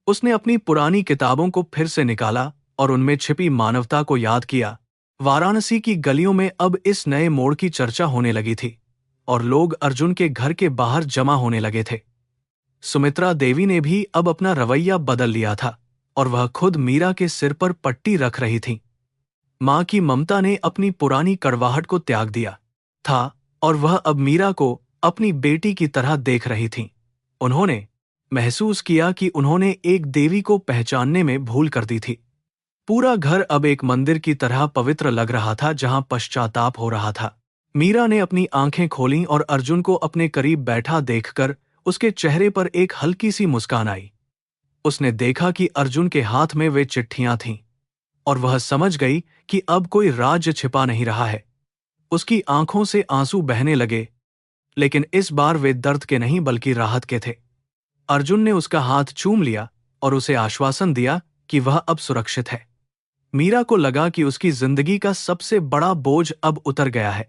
उसने अपनी पुरानी किताबों को फिर से निकाला और उनमें छिपी मानवता को याद किया। वाराणसी की गलियों में अब इस नए मोड़ की चर्चा होने लगी थी और लोग अर्जुन के घर के बाहर जमा होने लगे थे। सुमित्रा देवी ने भी अब अपना रवैया बदल लिया था और वह खुद मीरा के सिर पर पट्टी रख रही थी। मां की ममता ने अपनी पुरानी कड़वाहट को त्याग दिया था और वह अब मीरा को अपनी बेटी की तरह देख रही थी। उन्होंने महसूस किया कि उन्होंने एक देवी को पहचानने में भूल कर दी थी। पूरा घर अब एक मंदिर की तरह पवित्र लग रहा था जहां पश्चाताप हो रहा था। मीरा ने अपनी आंखें खोलीं और अर्जुन को अपने करीब बैठा देखकर उसके चेहरे पर एक हल्की सी मुस्कान आई। उसने देखा कि अर्जुन के हाथ में वे चिट्ठियां थीं और वह समझ गई कि अब कोई राज छिपा नहीं रहा है। उसकी आंखों से आंसू बहने लगे, लेकिन इस बार वे दर्द के नहीं बल्कि राहत के थे। अर्जुन ने उसका हाथ चूम लिया और उसे आश्वासन दिया कि वह अब सुरक्षित है। मीरा को लगा कि उसकी जिंदगी का सबसे बड़ा बोझ अब उतर गया है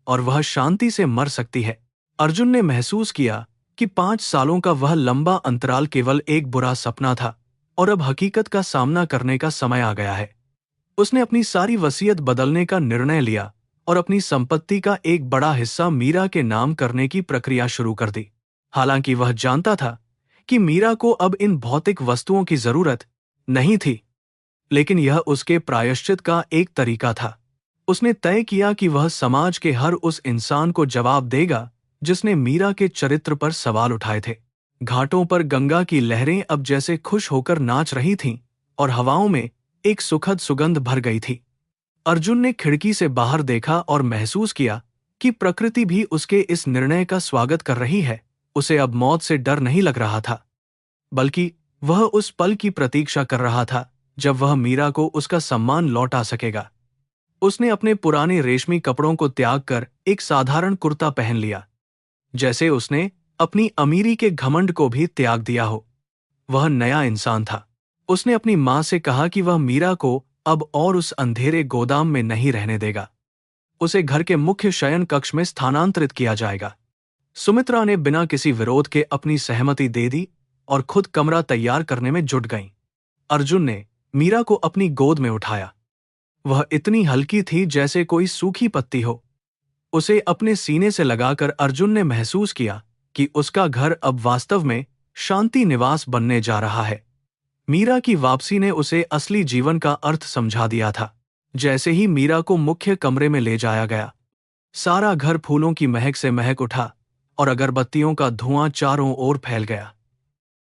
और वह शांति से मर सकती है। अर्जुन ने महसूस किया कि 5 सालों का वह लंबा अंतराल केवल एक बुरा सपना था और अब हकीकत का सामना करने का समय आ गया है। उसने अपनी सारी वसीयत बदलने का निर्णय लिया और अपनी संपत्ति का एक बड़ा हिस्सा मीरा के नाम करने की प्रक्रिया शुरू कर दी। हालांकि वह जानता था कि मीरा को अब इन भौतिक वस्तुओं की जरूरत नहीं थी, लेकिन यह उसके प्रायश्चित का एक तरीका था। उसने तय किया कि वह समाज के हर उस इंसान को जवाब देगा जिसने मीरा के चरित्र पर सवाल उठाए थे। घाटों पर गंगा की लहरें अब जैसे खुश होकर नाच रही थीं और हवाओं में एक सुखद सुगंध भर गई थी। अर्जुन ने खिड़की से बाहर देखा और महसूस किया कि प्रकृति भी उसके इस निर्णय का स्वागत कर रही है। उसे अब मौत से डर नहीं लग रहा था, बल्कि वह उस पल की प्रतीक्षा कर रहा था जब वह मीरा को उसका सम्मान लौटा सकेगा। उसने अपने पुराने रेशमी कपड़ों को त्याग कर एक साधारण कुर्ता पहन लिया, जैसे उसने अपनी अमीरी के घमंड को भी त्याग दिया हो। वह नया इंसान था। उसने अपनी मां से कहा कि वह मीरा को अब और उस अंधेरे गोदाम में नहीं रहने देगा। उसे घर के मुख्य शयन कक्ष में स्थानांतरित किया जाएगा। सुमित्रा ने बिना किसी विरोध के अपनी सहमति दे दी और खुद कमरा तैयार करने में जुट गईं। अर्जुन ने मीरा को अपनी गोद में उठाया। वह इतनी हल्की थी जैसे कोई सूखी पत्ती हो। उसे अपने सीने से लगाकर अर्जुन ने महसूस किया कि उसका घर अब वास्तव में शांति निवास बनने जा रहा है। मीरा की वापसी ने उसे असली जीवन का अर्थ समझा दिया था। जैसे ही मीरा को मुख्य कमरे में ले जाया गया, सारा घर फूलों की महक से महक उठा और अगरबत्तियों का धुआं चारों ओर फैल गया।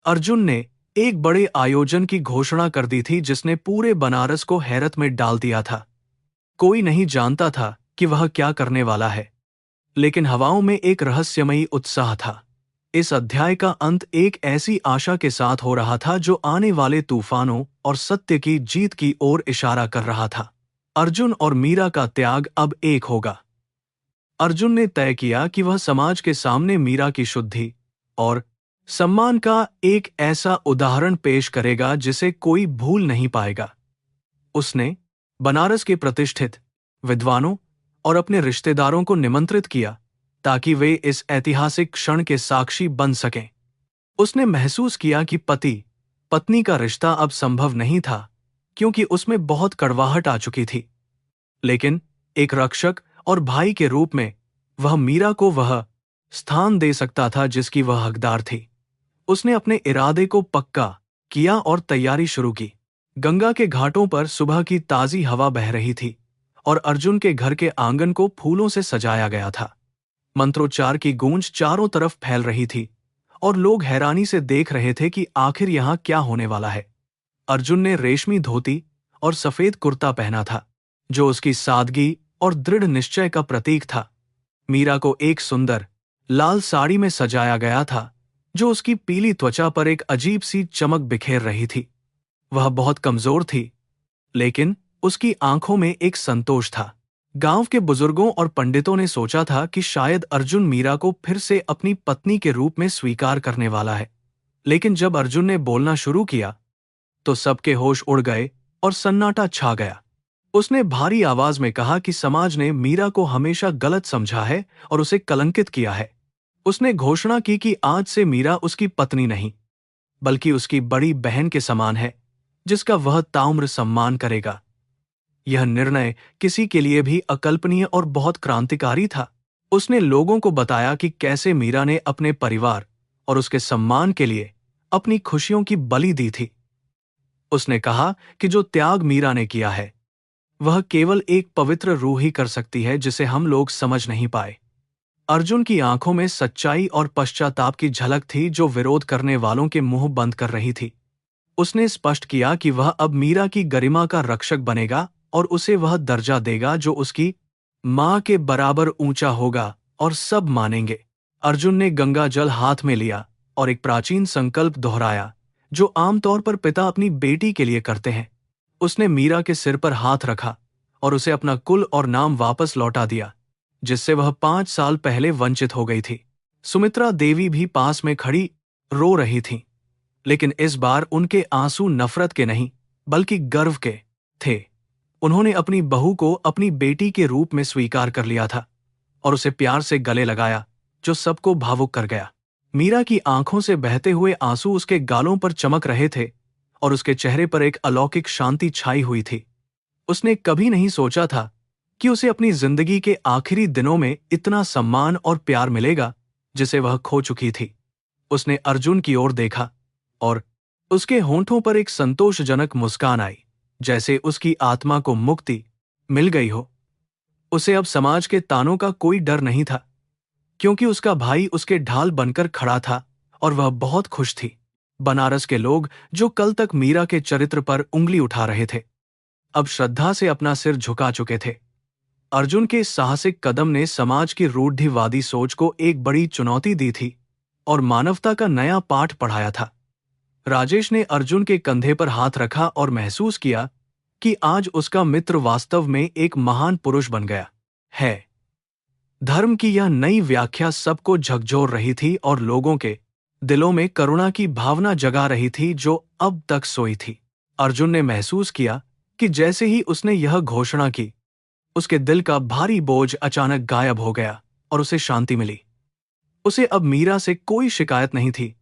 अर्जुन ने एक बड़े आयोजन की घोषणा कर दी थी जिसने पूरे बनारस को हैरत में डाल दिया था। कोई नहीं जानता था कि वह क्या करने वाला है, लेकिन हवाओं में एक रहस्यमयी उत्साह था। इस अध्याय का अंत एक ऐसी आशा के साथ हो रहा था जो आने वाले तूफानों और सत्य की जीत की ओर इशारा कर रहा था। अर्जुन और मीरा का त्याग अब एक होगा। अर्जुन ने तय किया कि वह समाज के सामने मीरा की शुद्धि और सम्मान का एक ऐसा उदाहरण पेश करेगा जिसे कोई भूल नहीं पाएगा। उसने बनारस के प्रतिष्ठित विद्वानों और अपने रिश्तेदारों को निमंत्रित किया ताकि वे इस ऐतिहासिक क्षण के साक्षी बन सकें। उसने महसूस किया कि पति पत्नी का रिश्ता अब संभव नहीं था, क्योंकि उसमें बहुत कड़वाहट आ चुकी थी। लेकिन एक रक्षक और भाई के रूप में वह मीरा को वह स्थान दे सकता था जिसकी वह हकदार थी। उसने अपने इरादे को पक्का किया और तैयारी शुरू की। गंगा के घाटों पर सुबह की ताजी हवा बह रही थी और अर्जुन के घर के आंगन को फूलों से सजाया गया था। मंत्रोच्चार की गूंज चारों तरफ फैल रही थी और लोग हैरानी से देख रहे थे कि आखिर यहां क्या होने वाला है। अर्जुन ने रेशमी धोती और सफेद कुर्ता पहना था, जो उसकी सादगी और दृढ़ निश्चय का प्रतीक था। मीरा को एक सुंदर लाल साड़ी में सजाया गया था, जो उसकी पीली त्वचा पर एक अजीब सी चमक बिखेर रही थी। वह बहुत कमजोर थी, लेकिन उसकी आंखों में एक संतोष था। गांव के बुजुर्गों और पंडितों ने सोचा था कि शायद अर्जुन मीरा को फिर से अपनी पत्नी के रूप में स्वीकार करने वाला है। लेकिन जब अर्जुन ने बोलना शुरू किया, तो सबके होश उड़ गए और सन्नाटा छा गया। उसने भारी आवाज में कहा कि समाज ने मीरा को हमेशा गलत समझा है और उसे कलंकित किया है। उसने घोषणा की कि आज से मीरा उसकी पत्नी नहीं, बल्कि उसकी बड़ी बहन के समान है, जिसका वह ताउम्र सम्मान करेगा। यह निर्णय किसी के लिए भी अकल्पनीय और बहुत क्रांतिकारी था। उसने लोगों को बताया कि कैसे मीरा ने अपने परिवार और उसके सम्मान के लिए अपनी खुशियों की बलि दी थी। उसने कहा कि जो त्याग मीरा ने किया है, वह केवल एक पवित्र रूह ही कर सकती है जिसे हम लोग समझ नहीं पाए। अर्जुन की आंखों में सच्चाई और पश्चाताप की झलक थी जो विरोध करने वालों के मुंह बंद कर रही थी। उसने स्पष्ट किया कि वह अब मीरा की गरिमा का रक्षक बनेगा और उसे वह दर्जा देगा जो उसकी मां के बराबर ऊंचा होगा और सब मानेंगे। अर्जुन ने गंगा जल हाथ में लिया और एक प्राचीन संकल्प दोहराया जो आमतौर पर पिता अपनी बेटी के लिए करते हैं। उसने मीरा के सिर पर हाथ रखा और उसे अपना कुल और नाम वापस लौटा दिया, जिससे वह 5 साल पहले वंचित हो गई थी। सुमित्रा देवी भी पास में खड़ी रो रही थी, लेकिन इस बार उनके आंसू नफरत के नहीं, बल्कि गर्व के थे। उन्होंने अपनी बहू को अपनी बेटी के रूप में स्वीकार कर लिया था और उसे प्यार से गले लगाया, जो सबको भावुक कर गया। मीरा की आंखों से बहते हुए आंसू उसके गालों पर चमक रहे थे और उसके चेहरे पर एक अलौकिक शांति छाई हुई थी। उसने कभी नहीं सोचा था कि उसे अपनी जिंदगी के आखिरी दिनों में इतना सम्मान और प्यार मिलेगा जिसे वह खो चुकी थी। उसने अर्जुन की ओर देखा और उसके होंठों पर एक संतोषजनक मुस्कान आई, जैसे उसकी आत्मा को मुक्ति मिल गई हो। उसे अब समाज के तानों का कोई डर नहीं था, क्योंकि उसका भाई उसके ढाल बनकर खड़ा था और वह बहुत खुश थी। बनारस के लोग जो कल तक मीरा के चरित्र पर उंगली उठा रहे थे, अब श्रद्धा से अपना सिर झुका चुके थे। अर्जुन के साहसिक कदम ने समाज की रूढ़िवादी सोच को एक बड़ी चुनौती दी थी और मानवता का नया पाठ पढ़ाया था। राजेश ने अर्जुन के कंधे पर हाथ रखा और महसूस किया कि आज उसका मित्र वास्तव में एक महान पुरुष बन गया है। धर्म की यह नई व्याख्या सबको झकझोर रही थी और लोगों के दिलों में करुणा की भावना जगा रही थी जो अब तक सोई थी। अर्जुन ने महसूस किया कि जैसे ही उसने यह घोषणा की, उसके दिल का भारी बोझ अचानक गायब हो गया और उसे शांति मिली। उसे अब मीरा से कोई शिकायत नहीं थी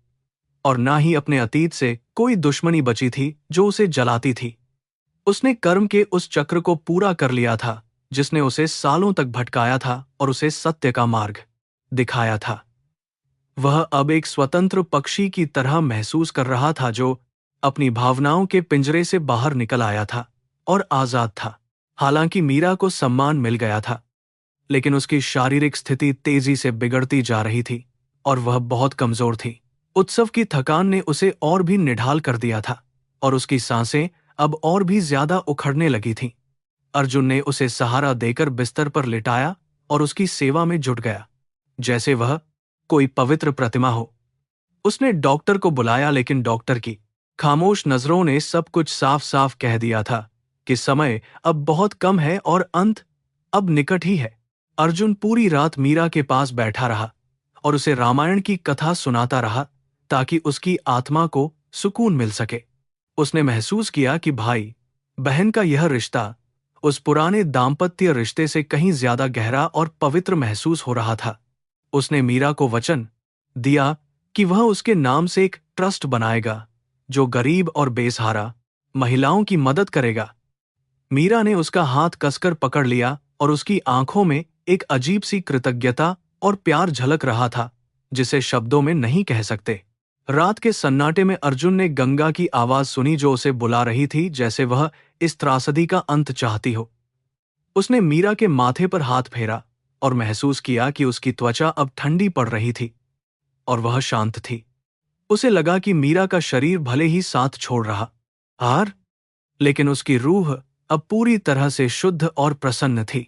और ना ही अपने अतीत से कोई दुश्मनी बची थी जो उसे जलाती थी। उसने कर्म के उस चक्र को पूरा कर लिया था जिसने उसे सालों तक भटकाया था और उसे सत्य का मार्ग दिखाया था। वह अब एक स्वतंत्र पक्षी की तरह महसूस कर रहा था जो अपनी भावनाओं के पिंजरे से बाहर निकल आया था और आजाद था। हालांकि मीरा को सम्मान मिल गया था, लेकिन उसकी शारीरिक स्थिति तेजी से बिगड़ती जा रही थी और वह बहुत कमजोर थी। उत्सव की थकान ने उसे और भी निढाल कर दिया था और उसकी सांसें अब और भी ज्यादा उखड़ने लगी थीं। अर्जुन ने उसे सहारा देकर बिस्तर पर लिटाया और उसकी सेवा में जुट गया, जैसे वह कोई पवित्र प्रतिमा हो। उसने डॉक्टर को बुलाया, लेकिन डॉक्टर की खामोश नजरों ने सब कुछ साफ साफ कह दिया था कि समय अब बहुत कम है और अंत अब निकट ही है। अर्जुन पूरी रात मीरा के पास बैठा रहा और उसे रामायण की कथा सुनाता रहा ताकि उसकी आत्मा को सुकून मिल सके। उसने महसूस किया कि भाई बहन का यह रिश्ता उस पुराने दाम्पत्य रिश्ते से कहीं ज्यादा गहरा और पवित्र महसूस हो रहा था। उसने मीरा को वचन दिया कि वह उसके नाम से एक ट्रस्ट बनाएगा जो गरीब और बेसहारा महिलाओं की मदद करेगा। मीरा ने उसका हाथ कसकर पकड़ लिया और उसकी आंखों में एक अजीब सी कृतज्ञता और प्यार झलक रहा था जिसे शब्दों में नहीं कह सकते। रात के सन्नाटे में अर्जुन ने गंगा की आवाज सुनी जो उसे बुला रही थी, जैसे वह इस त्रासदी का अंत चाहती हो। उसने मीरा के माथे पर हाथ फेरा और महसूस किया कि उसकी त्वचा अब ठंडी पड़ रही थी और वह शांत थी। उसे लगा कि मीरा का शरीर भले ही साथ छोड़ रहा हार, लेकिन उसकी रूह अब पूरी तरह से शुद्ध और प्रसन्न थी।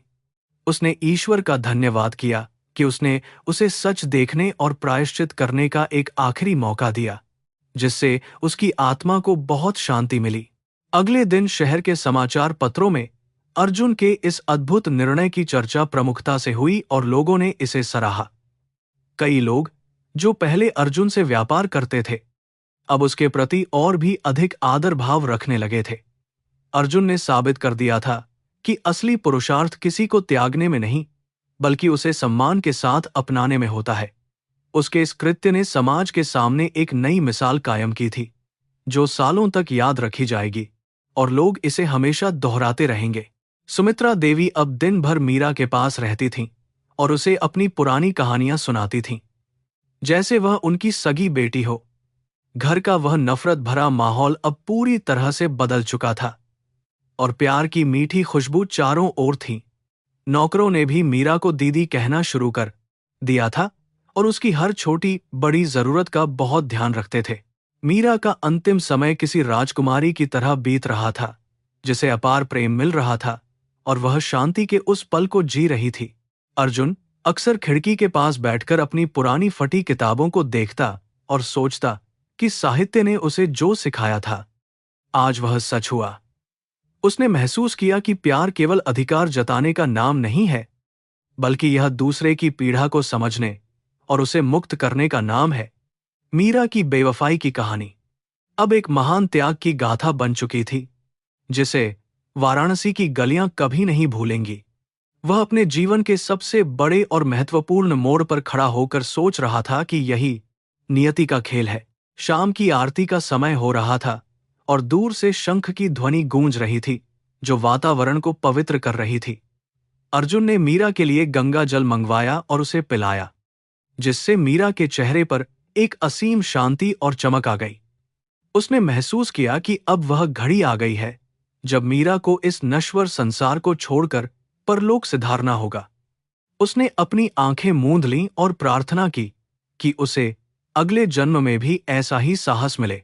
उसने ईश्वर का धन्यवाद किया कि उसने उसे सच देखने और प्रायश्चित करने का एक आखिरी मौका दिया, जिससे उसकी आत्मा को बहुत शांति मिली। अगले दिन शहर के समाचार पत्रों में अर्जुन के इस अद्भुत निर्णय की चर्चा प्रमुखता से हुई और लोगों ने इसे सराहा। कई लोग जो पहले अर्जुन से व्यापार करते थे, अब उसके प्रति और भी अधिक आदर भाव रखने लगे थे। अर्जुन ने साबित कर दिया था कि असली पुरुषार्थ किसी को त्यागने में नहीं, बल्कि उसे सम्मान के साथ अपनाने में होता है। उसके इस कृत्य ने समाज के सामने एक नई मिसाल कायम की थी, जो सालों तक याद रखी जाएगी और लोग इसे हमेशा दोहराते रहेंगे। सुमित्रा देवी अब दिन भर मीरा के पास रहती थीं और उसे अपनी पुरानी कहानियां सुनाती थीं, जैसे वह उनकी सगी बेटी हो। घर का वह नफरत भरा माहौल अब पूरी तरह से बदल चुका था और प्यार की मीठी खुशबू चारों ओर थी। नौकरों ने भी मीरा को दीदी कहना शुरू कर दिया था और उसकी हर छोटी बड़ी जरूरत का बहुत ध्यान रखते थे। मीरा का अंतिम समय किसी राजकुमारी की तरह बीत रहा था, जिसे अपार प्रेम मिल रहा था और वह शांति के उस पल को जी रही थी। अर्जुन अक्सर खिड़की के पास बैठकर अपनी पुरानी फटी किताबों को देखता और सोचता कि साहित्य ने उसे जो सिखाया था, आज वह सच हुआ। उसने महसूस किया कि प्यार केवल अधिकार जताने का नाम नहीं है, बल्कि यह दूसरे की पीड़ा को समझने और उसे मुक्त करने का नाम है। मीरा की बेवफाई की कहानी अब एक महान त्याग की गाथा बन चुकी थी, जिसे वाराणसी की गलियां कभी नहीं भूलेंगी। वह अपने जीवन के सबसे बड़े और महत्वपूर्ण मोड़ पर खड़ा होकर सोच रहा था कि यही नियति का खेल है। शाम की आरती का समय हो रहा था और दूर से शंख की ध्वनि गूंज रही थी, जो वातावरण को पवित्र कर रही थी। अर्जुन ने मीरा के लिए गंगा जल मंगवाया और उसे पिलाया, जिससे मीरा के चेहरे पर एक असीम शांति और चमक आ गई। उसने महसूस किया कि अब वह घड़ी आ गई है जब मीरा को इस नश्वर संसार को छोड़कर परलोक सिधारना होगा। उसने अपनी आंखें मूंद लीं और प्रार्थना की कि उसे अगले जन्म में भी ऐसा ही साहस मिले,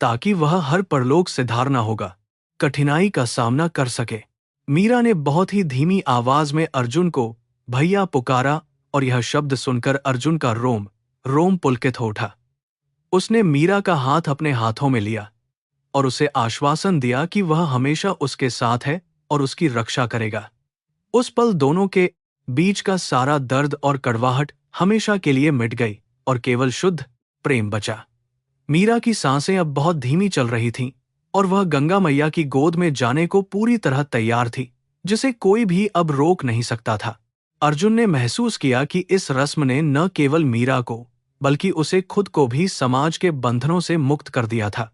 ताकि वह हर परलोक सिधारना होगा कठिनाई का सामना कर सके। मीरा ने बहुत ही धीमी आवाज में अर्जुन को भैया पुकारा और यह शब्द सुनकर अर्जुन का रोम रोम पुलकित हो उठा। उसने मीरा का हाथ अपने हाथों में लिया और उसे आश्वासन दिया कि वह हमेशा उसके साथ है और उसकी रक्षा करेगा। उस पल दोनों के बीच का सारा दर्द और कड़वाहट हमेशा के लिए मिट गई और केवल शुद्ध प्रेम बचा। मीरा की सांसें अब बहुत धीमी चल रही थीं और वह गंगा मैया की गोद में जाने को पूरी तरह तैयार थी, जिसे कोई भी अब रोक नहीं सकता था। अर्जुन ने महसूस किया कि इस रस्म ने न केवल मीरा को बल्कि उसे खुद को भी समाज के बंधनों से मुक्त कर दिया था।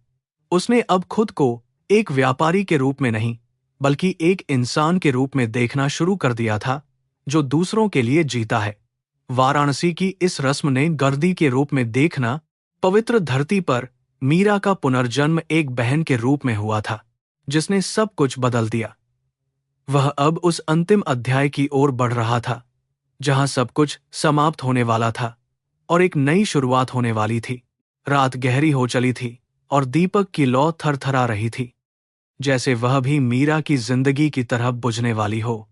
उसने अब खुद को एक व्यापारी के रूप में नहीं बल्कि एक इंसान के रूप में देखना शुरू कर दिया था, जो दूसरों के लिए जीता है। वाराणसी की इस रस्म ने गर्दी के रूप में देखना पवित्र धरती पर मीरा का पुनर्जन्म एक बहन के रूप में हुआ था, जिसने सब कुछ बदल दिया। वह अब उस अंतिम अध्याय की ओर बढ़ रहा था, जहां सब कुछ समाप्त होने वाला था और एक नई शुरुआत होने वाली थी। रात गहरी हो चली थी और दीपक की लौ थरथरा रही थी, जैसे वह भी मीरा की जिंदगी की तरह बुझने वाली हो।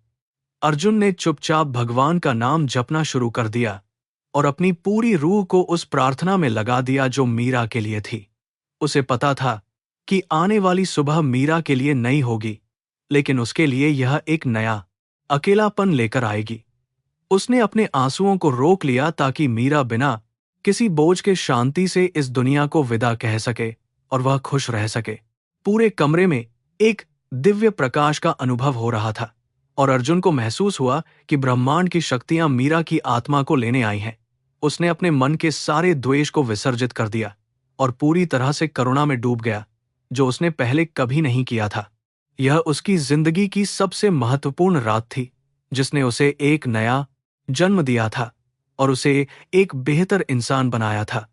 अर्जुन ने चुपचाप भगवान का नाम जपना शुरू कर दिया और अपनी पूरी रूह को उस प्रार्थना में लगा दिया जो मीरा के लिए थी। उसे पता था कि आने वाली सुबह मीरा के लिए नई होगी, लेकिन उसके लिए यह एक नया अकेलापन लेकर आएगी। उसने अपने आंसुओं को रोक लिया ताकि मीरा बिना किसी बोझ के शांति से इस दुनिया को विदा कह सके और वह खुश रह सके। पूरे कमरे में एक दिव्य प्रकाश का अनुभव हो रहा था और अर्जुन को महसूस हुआ कि ब्रह्मांड की शक्तियां मीरा की आत्मा को लेने आई हैं। उसने अपने मन के सारे द्वेष को विसर्जित कर दिया और पूरी तरह से करुणा में डूब गया, जो उसने पहले कभी नहीं किया था। यह उसकी जिंदगी की सबसे महत्वपूर्ण रात थी, जिसने उसे एक नया जन्म दिया था और उसे एक बेहतर इंसान बनाया था।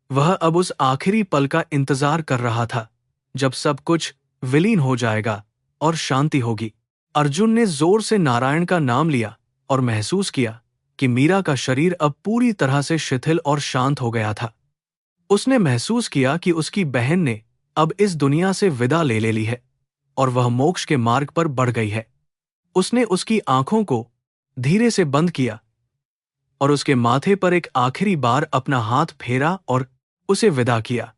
वह अब उस आखिरी पल का इंतजार कर रहा था, जब सब कुछ विलीन हो जाएगा और शांति होगी। अर्जुन ने जोर से नारायण का नाम लिया और महसूस किया कि मीरा का शरीर अब पूरी तरह से शिथिल और शांत हो गया था। उसने महसूस किया कि उसकी बहन ने अब इस दुनिया से विदा ले ली है और वह मोक्ष के मार्ग पर बढ़ गई है। उसने उसकी आंखों को धीरे से बंद किया और उसके माथे पर एक आखिरी बार अपना हाथ फेरा और उसे विदा किया।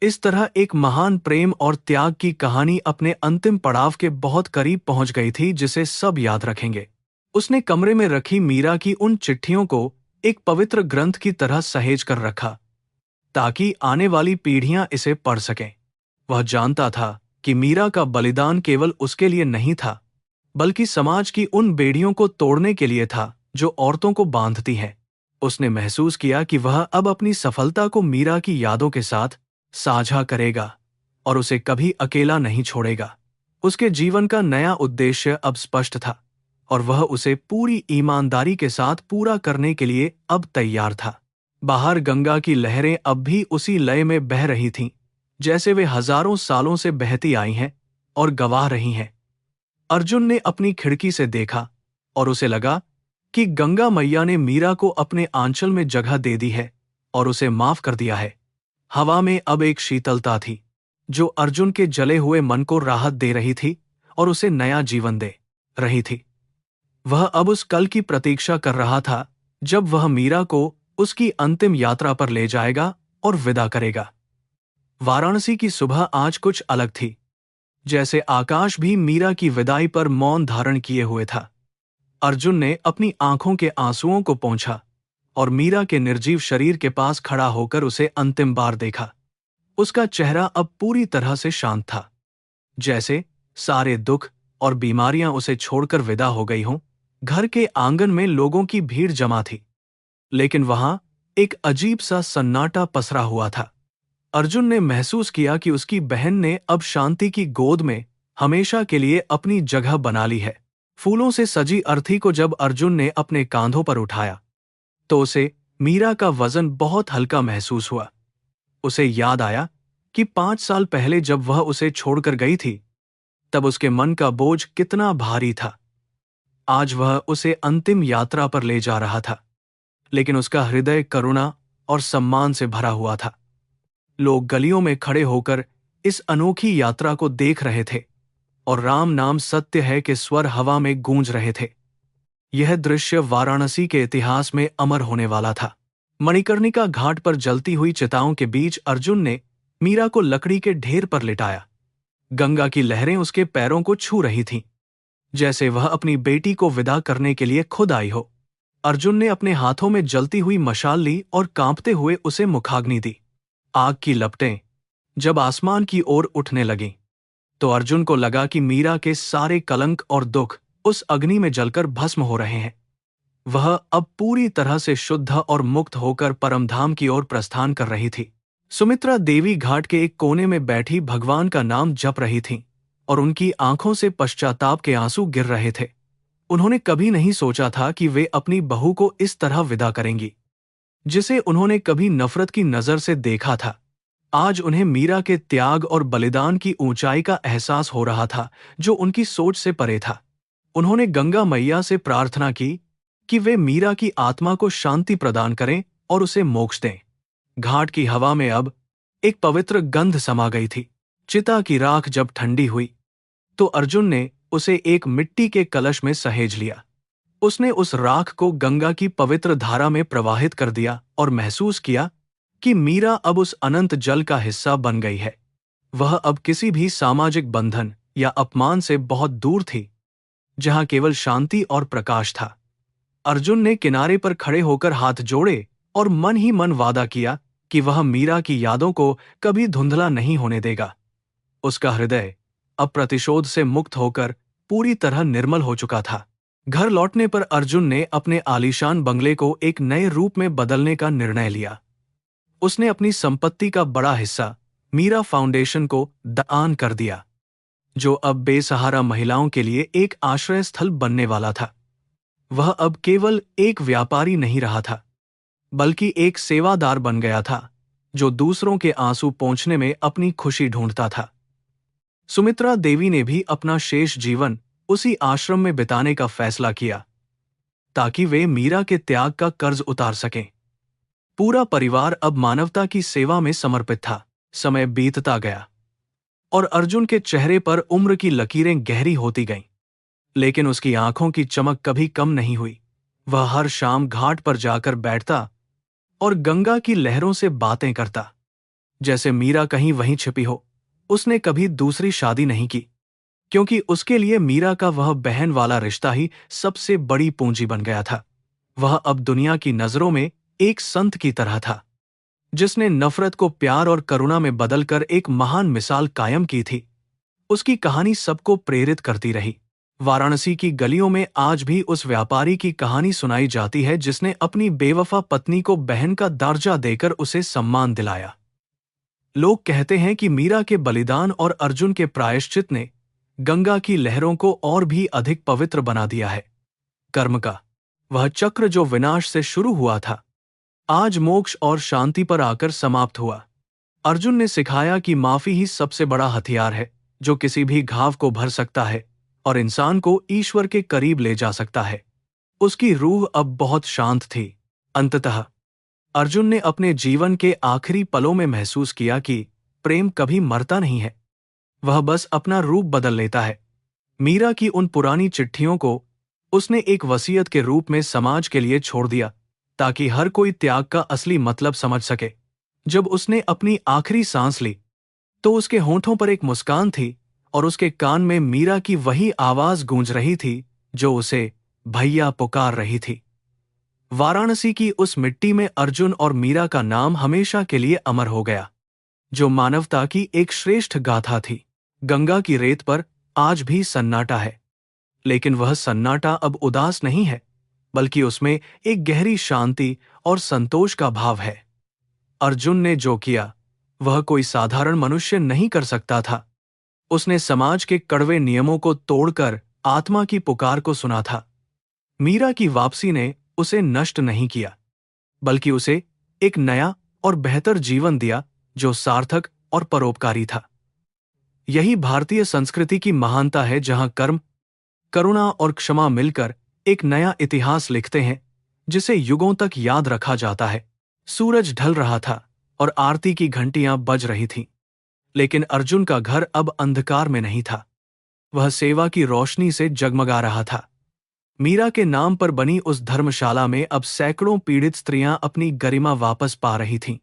इस तरह एक महान प्रेम और त्याग की कहानी अपने अंतिम पड़ाव के बहुत करीब पहुंच गई थी, जिसे सब याद रखेंगे। उसने कमरे में रखी मीरा की उन चिट्ठियों को एक पवित्र ग्रंथ की तरह सहेज कर रखा, ताकि आने वाली पीढ़ियां इसे पढ़ सकें। वह जानता था कि मीरा का बलिदान केवल उसके लिए नहीं था, बल्कि समाज की उन बेड़ियों को तोड़ने के लिए था जो औरतों को बांधती हैं। उसने महसूस किया कि वह अब अपनी सफलता को मीरा की यादों के साथ साझा करेगा और उसे कभी अकेला नहीं छोड़ेगा। उसके जीवन का नया उद्देश्य अब स्पष्ट था और वह उसे पूरी ईमानदारी के साथ पूरा करने के लिए अब तैयार था। बाहर गंगा की लहरें अब भी उसी लय में बह रही थीं, जैसे वे हजारों सालों से बहती आई हैं और गवाह रही हैं। अर्जुन ने अपनी खिड़की से देखा और उसे लगा कि गंगा मैया ने मीरा को अपने आंचल में जगह दे दी है और उसे माफ कर दिया है। हवा में अब एक शीतलता थी, जो अर्जुन के जले हुए मन को राहत दे रही थी और उसे नया जीवन दे रही थी। वह अब उस कल की प्रतीक्षा कर रहा था, जब वह मीरा को उसकी अंतिम यात्रा पर ले जाएगा और विदा करेगा। वाराणसी की सुबह आज कुछ अलग थी, जैसे आकाश भी मीरा की विदाई पर मौन धारण किए हुए था। अर्जुन ने अपनी आंखों के आंसुओं को पोंछा और मीरा के निर्जीव शरीर के पास खड़ा होकर उसे अंतिम बार देखा। उसका चेहरा अब पूरी तरह से शांत था, जैसे सारे दुख और बीमारियां उसे छोड़कर विदा हो गई हों। घर के आंगन में लोगों की भीड़ जमा थी, लेकिन वहां एक अजीब सा सन्नाटा पसरा हुआ था। अर्जुन ने महसूस किया कि उसकी बहन ने अब शांति की गोद में हमेशा के लिए अपनी जगह बना ली है। फूलों से सजी अर्थी को जब अर्जुन ने अपने कांधों पर उठाया, तो उसे मीरा का वजन बहुत हल्का महसूस हुआ। उसे याद आया कि 5 साल पहले जब वह उसे छोड़कर गई थी, तब उसके मन का बोझ कितना भारी था। आज वह उसे अंतिम यात्रा पर ले जा रहा था, लेकिन उसका हृदय करुणा और सम्मान से भरा हुआ था। लोग गलियों में खड़े होकर इस अनोखी यात्रा को देख रहे थे और राम नाम सत्य है के स्वर हवा में गूंज रहे थे। यह दृश्य वाराणसी के इतिहास में अमर होने वाला था। मणिकर्णिका घाट पर जलती हुई चिताओं के बीच अर्जुन ने मीरा को लकड़ी के ढेर पर लिटाया। गंगा की लहरें उसके पैरों को छू रही थीं, जैसे वह अपनी बेटी को विदा करने के लिए खुद आई हो। अर्जुन ने अपने हाथों में जलती हुई मशाल ली और कांपते हुए उसे मुखाग्नि दी। आग की लपटें जब आसमान की ओर उठने लगीं, तो अर्जुन को लगा कि मीरा के सारे कलंक और दुख उस अग्नि में जलकर भस्म हो रहे हैं। वह अब पूरी तरह से शुद्ध और मुक्त होकर परमधाम की ओर प्रस्थान कर रही थी। सुमित्रा देवी घाट के एक कोने में बैठी भगवान का नाम जप रही थीं, और उनकी आंखों से पश्चाताप के आंसू गिर रहे थे। उन्होंने कभी नहीं सोचा था कि वे अपनी बहू को इस तरह विदा करेंगी, जिसे उन्होंने कभी नफरत की नजर से देखा था। आज उन्हें मीरा के त्याग और बलिदान की ऊंचाई का एहसास हो रहा था, जो उनकी सोच से परे था। उन्होंने गंगा मैया से प्रार्थना की कि वे मीरा की आत्मा को शांति प्रदान करें और उसे मोक्ष दें। घाट की हवा में अब एक पवित्र गंध समा गई थी। चिता की राख जब ठंडी हुई, तो अर्जुन ने उसे एक मिट्टी के कलश में सहेज लिया। उसने उस राख को गंगा की पवित्र धारा में प्रवाहित कर दिया और महसूस किया कि मीरा अब उस अनंत जल का हिस्सा बन गई है। वह अब किसी भी सामाजिक बंधन या अपमान से बहुत दूर थी, जहां केवल शांति और प्रकाश था। अर्जुन ने किनारे पर खड़े होकर हाथ जोड़े और मन ही मन वादा किया कि वह मीरा की यादों को कभी धुंधला नहीं होने देगा। उसका हृदय अब प्रतिशोध से मुक्त होकर पूरी तरह निर्मल हो चुका था। घर लौटने पर अर्जुन ने अपने आलीशान बंगले को एक नए रूप में बदलने का निर्णय लिया। उसने अपनी संपत्ति का बड़ा हिस्सा मीरा फाउंडेशन को दान कर दिया, जो अब बेसहारा महिलाओं के लिए एक आश्रय स्थल बनने वाला था। वह अब केवल एक व्यापारी नहीं रहा था, बल्कि एक सेवादार बन गया था, जो दूसरों के आंसू पोंछने में अपनी खुशी ढूंढता था। सुमित्रा देवी ने भी अपना शेष जीवन उसी आश्रम में बिताने का फैसला किया, ताकि वे मीरा के त्याग का कर्ज उतार सकें। पूरा परिवार अब मानवता की सेवा में समर्पित था। समय बीतता गया और अर्जुन के चेहरे पर उम्र की लकीरें गहरी होती गईं, लेकिन उसकी आंखों की चमक कभी कम नहीं हुई। वह हर शाम घाट पर जाकर बैठता और गंगा की लहरों से बातें करता, जैसे मीरा कहीं वहीं छिपी हो। उसने कभी दूसरी शादी नहीं की, क्योंकि उसके लिए मीरा का वह बहन वाला रिश्ता ही सबसे बड़ी पूंजी बन गया था। वह अब दुनिया की नजरों में एक संत की तरह था, जिसने नफरत को प्यार और करुणा में बदलकर एक महान मिसाल कायम की थी। उसकी कहानी सबको प्रेरित करती रही। वाराणसी की गलियों में आज भी उस व्यापारी की कहानी सुनाई जाती है, जिसने अपनी बेवफा पत्नी को बहन का दर्जा देकर उसे सम्मान दिलाया। लोग कहते हैं कि मीरा के बलिदान और अर्जुन के प्रायश्चित ने गंगा की लहरों को और भी अधिक पवित्र बना दिया है। कर्म का वह चक्र जो विनाश से शुरू हुआ था, आज मोक्ष और शांति पर आकर समाप्त हुआ। अर्जुन ने सिखाया कि माफी ही सबसे बड़ा हथियार है, जो किसी भी घाव को भर सकता है और इंसान को ईश्वर के करीब ले जा सकता है। उसकी रूह अब बहुत शांत थी। अंततः अर्जुन ने अपने जीवन के आखिरी पलों में महसूस किया कि प्रेम कभी मरता नहीं है, वह बस अपना रूप बदल लेता है। मीरा की उन पुरानी चिट्ठियों को उसने एक वसीयत के रूप में समाज के लिए छोड़ दिया, ताकि हर कोई त्याग का असली मतलब समझ सके। जब उसने अपनी आखिरी सांस ली, तो उसके होंठों पर एक मुस्कान थी और उसके कान में मीरा की वही आवाज गूंज रही थी, जो उसे भैया पुकार रही थी। वाराणसी की उस मिट्टी में अर्जुन और मीरा का नाम हमेशा के लिए अमर हो गया, जो मानवता की एक श्रेष्ठ गाथा थी। गंगा की रेत पर आज भी सन्नाटा है, लेकिन वह सन्नाटा अब उदास नहीं है, बल्कि उसमें एक गहरी शांति और संतोष का भाव है। अर्जुन ने जो किया, वह कोई साधारण मनुष्य नहीं कर सकता था। उसने समाज के कड़वे नियमों को तोड़कर आत्मा की पुकार को सुना था। मीरा की वापसी ने उसे नष्ट नहीं किया, बल्कि उसे एक नया और बेहतर जीवन दिया, जो सार्थक और परोपकारी था। यही भारतीय संस्कृति की महानता है, जहां कर्म, करुणा और क्षमा मिलकर एक नया इतिहास लिखते हैं, जिसे युगों तक याद रखा जाता है। सूरज ढल रहा था और आरती की घंटियां बज रही थीं, लेकिन अर्जुन का घर अब अंधकार में नहीं था। वह सेवा की रोशनी से जगमगा रहा था। मीरा के नाम पर बनी उस धर्मशाला में अब सैकड़ों पीड़ित स्त्रियां अपनी गरिमा वापस पा रही थीं।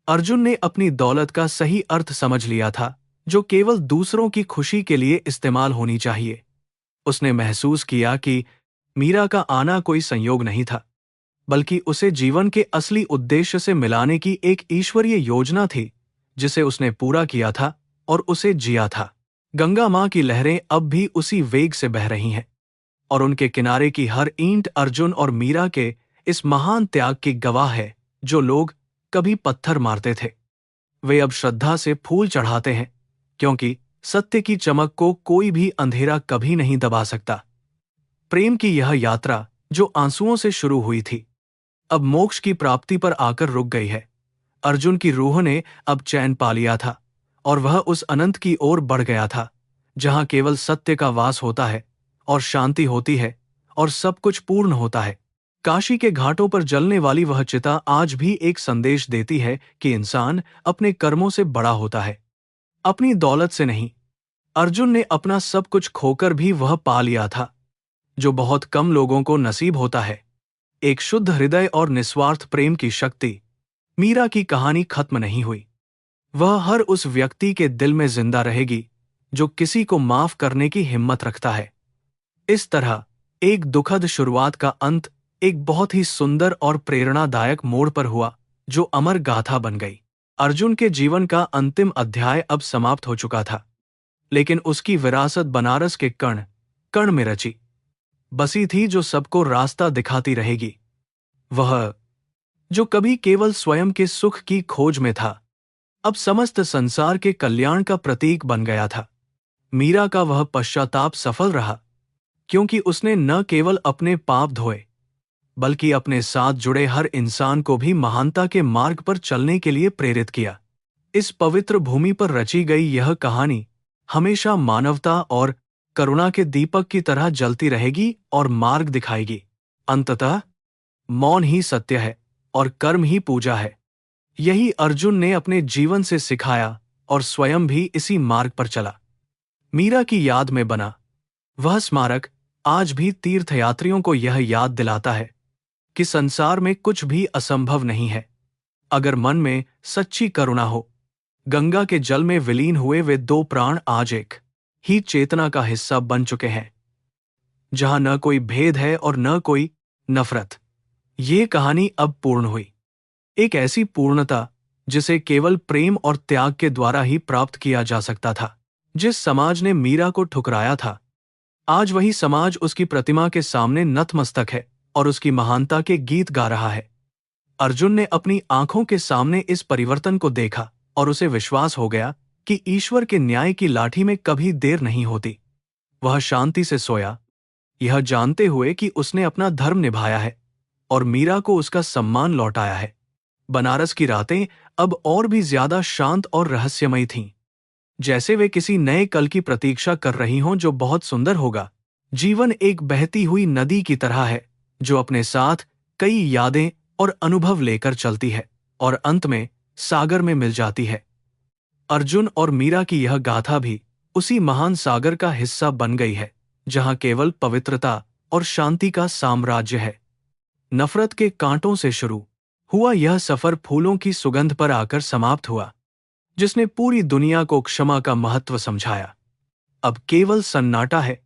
अर्जुन ने अपनी दौलत का सही अर्थ समझ लिया था, जो केवल दूसरों की खुशी के लिए इस्तेमाल होनी चाहिए। उसने महसूस किया कि मीरा का आना कोई संयोग नहीं था, बल्कि उसे जीवन के असली उद्देश्य से मिलाने की एक ईश्वरीय योजना थी, जिसे उसने पूरा किया था और उसे जिया था। गंगा मां की लहरें अब भी उसी वेग से बह रही हैं, और उनके किनारे की हर ईंट अर्जुन और मीरा के इस महान त्याग की गवाह है, जो लोग कभी पत्थर मारते थे वे अब श्रद्धा से फूल चढ़ाते हैं, क्योंकि सत्य की चमक को कोई भी अंधेरा कभी नहीं दबा सकता। प्रेम की यह यात्रा, जो आंसुओं से शुरू हुई थी, अब मोक्ष की प्राप्ति पर आकर रुक गई है। अर्जुन की रूह ने अब चैन पा लिया था, और वह उस अनंत की ओर बढ़ गया था, जहां केवल सत्य का वास होता है और शांति होती है और सब कुछ पूर्ण होता है। काशी के घाटों पर जलने वाली वह चिता आज भी एक संदेश देती है कि इंसान अपने कर्मों से बड़ा होता है, अपनी दौलत से नहीं। अर्जुन ने अपना सब कुछ खोकर भी वह पा लिया था, जो बहुत कम लोगों को नसीब होता है, एक शुद्ध हृदय और निस्वार्थ प्रेम की शक्ति। मीरा की कहानी खत्म नहीं हुई। वह हर उस व्यक्ति के दिल में जिंदा रहेगी जो किसी को माफ करने की हिम्मत रखता है। इस तरह एक दुखद शुरुआत का अंत एक बहुत ही सुंदर और प्रेरणादायक मोड़ पर हुआ, जो अमर गाथा बन गई। अर्जुन के जीवन का अंतिम अध्याय अब समाप्त हो चुका था, लेकिन उसकी विरासत बनारस के कण कण में रची बसी थी, जो सबको रास्ता दिखाती रहेगी। वह जो कभी केवल स्वयं के सुख की खोज में था, अब समस्त संसार के कल्याण का प्रतीक बन गया था। मीरा का वह पश्चाताप सफल रहा, क्योंकि उसने न केवल अपने पाप धोए, बल्कि अपने साथ जुड़े हर इंसान को भी महानता के मार्ग पर चलने के लिए प्रेरित किया। इस पवित्र भूमि पर रची गई यह कहानी हमेशा मानवता और करुणा के दीपक की तरह जलती रहेगी और मार्ग दिखाएगी। अंततः मौन ही सत्य है और कर्म ही पूजा है। यही अर्जुन ने अपने जीवन से सिखाया और स्वयं भी इसी मार्ग पर चला। मीरा की याद में बना वह स्मारक आज भी तीर्थयात्रियों को यह याद दिलाता है कि संसार में कुछ भी असंभव नहीं है, अगर मन में सच्ची करुणा हो। गंगा के जल में विलीन हुए वे दो प्राण आज एक ही चेतना का हिस्सा बन चुके हैं, जहां न कोई भेद है और न कोई नफरत। ये कहानी अब पूर्ण हुई, एक ऐसी पूर्णता जिसे केवल प्रेम और त्याग के द्वारा ही प्राप्त किया जा सकता था। जिस समाज ने मीरा को ठुकराया था, आज वही समाज उसकी प्रतिमा के सामने नतमस्तक है और उसकी महानता के गीत गा रहा है। अर्जुन ने अपनी आंखों के सामने इस परिवर्तन को देखा और उसे विश्वास हो गया कि ईश्वर के न्याय की लाठी में कभी देर नहीं होती। वह शांति से सोया, यह जानते हुए कि उसने अपना धर्म निभाया है और मीरा को उसका सम्मान लौटाया है। बनारस की रातें अब और भी ज्यादा शांत और रहस्यमयी थीं, जैसे वे किसी नए कल की प्रतीक्षा कर रही हों जो बहुत सुंदर होगा। जीवन एक बहती हुई नदी की तरह है, जो अपने साथ कई यादें और अनुभव लेकर चलती है और अंत में सागर में मिल जाती है। अर्जुन और मीरा की यह गाथा भी उसी महान सागर का हिस्सा बन गई है, जहां केवल पवित्रता और शांति का साम्राज्य है। नफरत के कांटों से शुरू हुआ यह सफर फूलों की सुगंध पर आकर समाप्त हुआ, जिसने पूरी दुनिया को क्षमा का महत्व समझाया। अब केवल सन्नाटा है,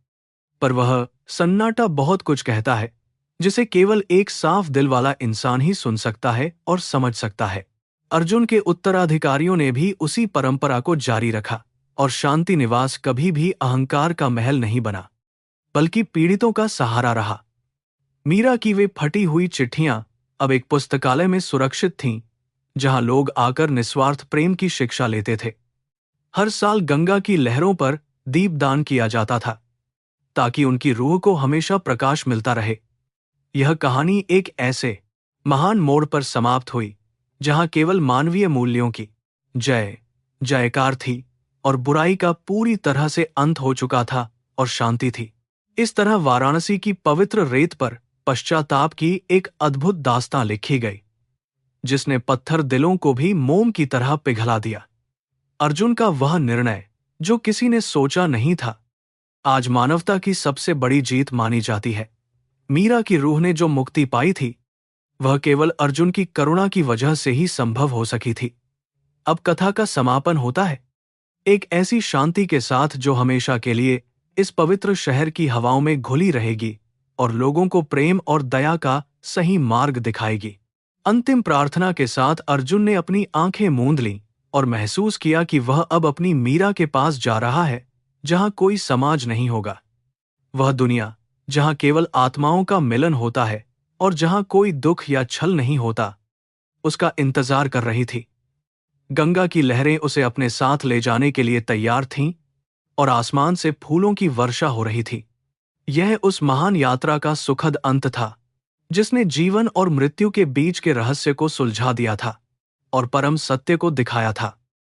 पर वह सन्नाटा बहुत कुछ कहता है, जिसे केवल एक साफ दिल वाला इंसान ही सुन सकता है और समझ सकता है। अर्जुन के उत्तराधिकारियों ने भी उसी परंपरा को जारी रखा, और शांति निवास कभी भी अहंकार का महल नहीं बना, बल्कि पीड़ितों का सहारा रहा। मीरा की वे फटी हुई चिट्ठियां अब एक पुस्तकालय में सुरक्षित थीं, जहां लोग आकर निस्वार्थ प्रेम की शिक्षा लेते थे। हर साल गंगा की लहरों पर दीपदान किया जाता था, ताकि उनकी रूह को हमेशा प्रकाश मिलता रहे। यह कहानी एक ऐसे महान मोड़ पर समाप्त हुई, जहां केवल मानवीय मूल्यों की जय जयकार थी और बुराई का पूरी तरह से अंत हो चुका था और शांति थी। इस तरह वाराणसी की पवित्र रेत पर पश्चाताप की एक अद्भुत दास्तां लिखी गई, जिसने पत्थर दिलों को भी मोम की तरह पिघला दिया। अर्जुन का वह निर्णय, जो किसी ने सोचा नहीं था, आज मानवता की सबसे बड़ी जीत मानी जाती है। मीरा की रूह ने जो मुक्ति पाई थी, वह केवल अर्जुन की करुणा की वजह से ही संभव हो सकी थी। अब कथा का समापन होता है, एक ऐसी शांति के साथ जो हमेशा के लिए इस पवित्र शहर की हवाओं में घुली रहेगी और लोगों को प्रेम और दया का सही मार्ग दिखाएगी। अंतिम प्रार्थना के साथ अर्जुन ने अपनी आंखें मूंद लीं और महसूस किया कि वह अब अपनी मीरा के पास जा रहा है, जहां कोई समाज नहीं होगा। वह दुनिया जहां केवल आत्माओं का मिलन होता है और जहां कोई दुख या छल नहीं होता, उसका इंतजार कर रही थी। गंगा की लहरें उसे अपने साथ ले जाने के लिए तैयार थीं और आसमान से फूलों की वर्षा हो रही थी। यह उस महान यात्रा का सुखद अंत था, जिसने जीवन और मृत्यु के बीच के रहस्य को सुलझा दिया था और परम सत्य को दिखाया था।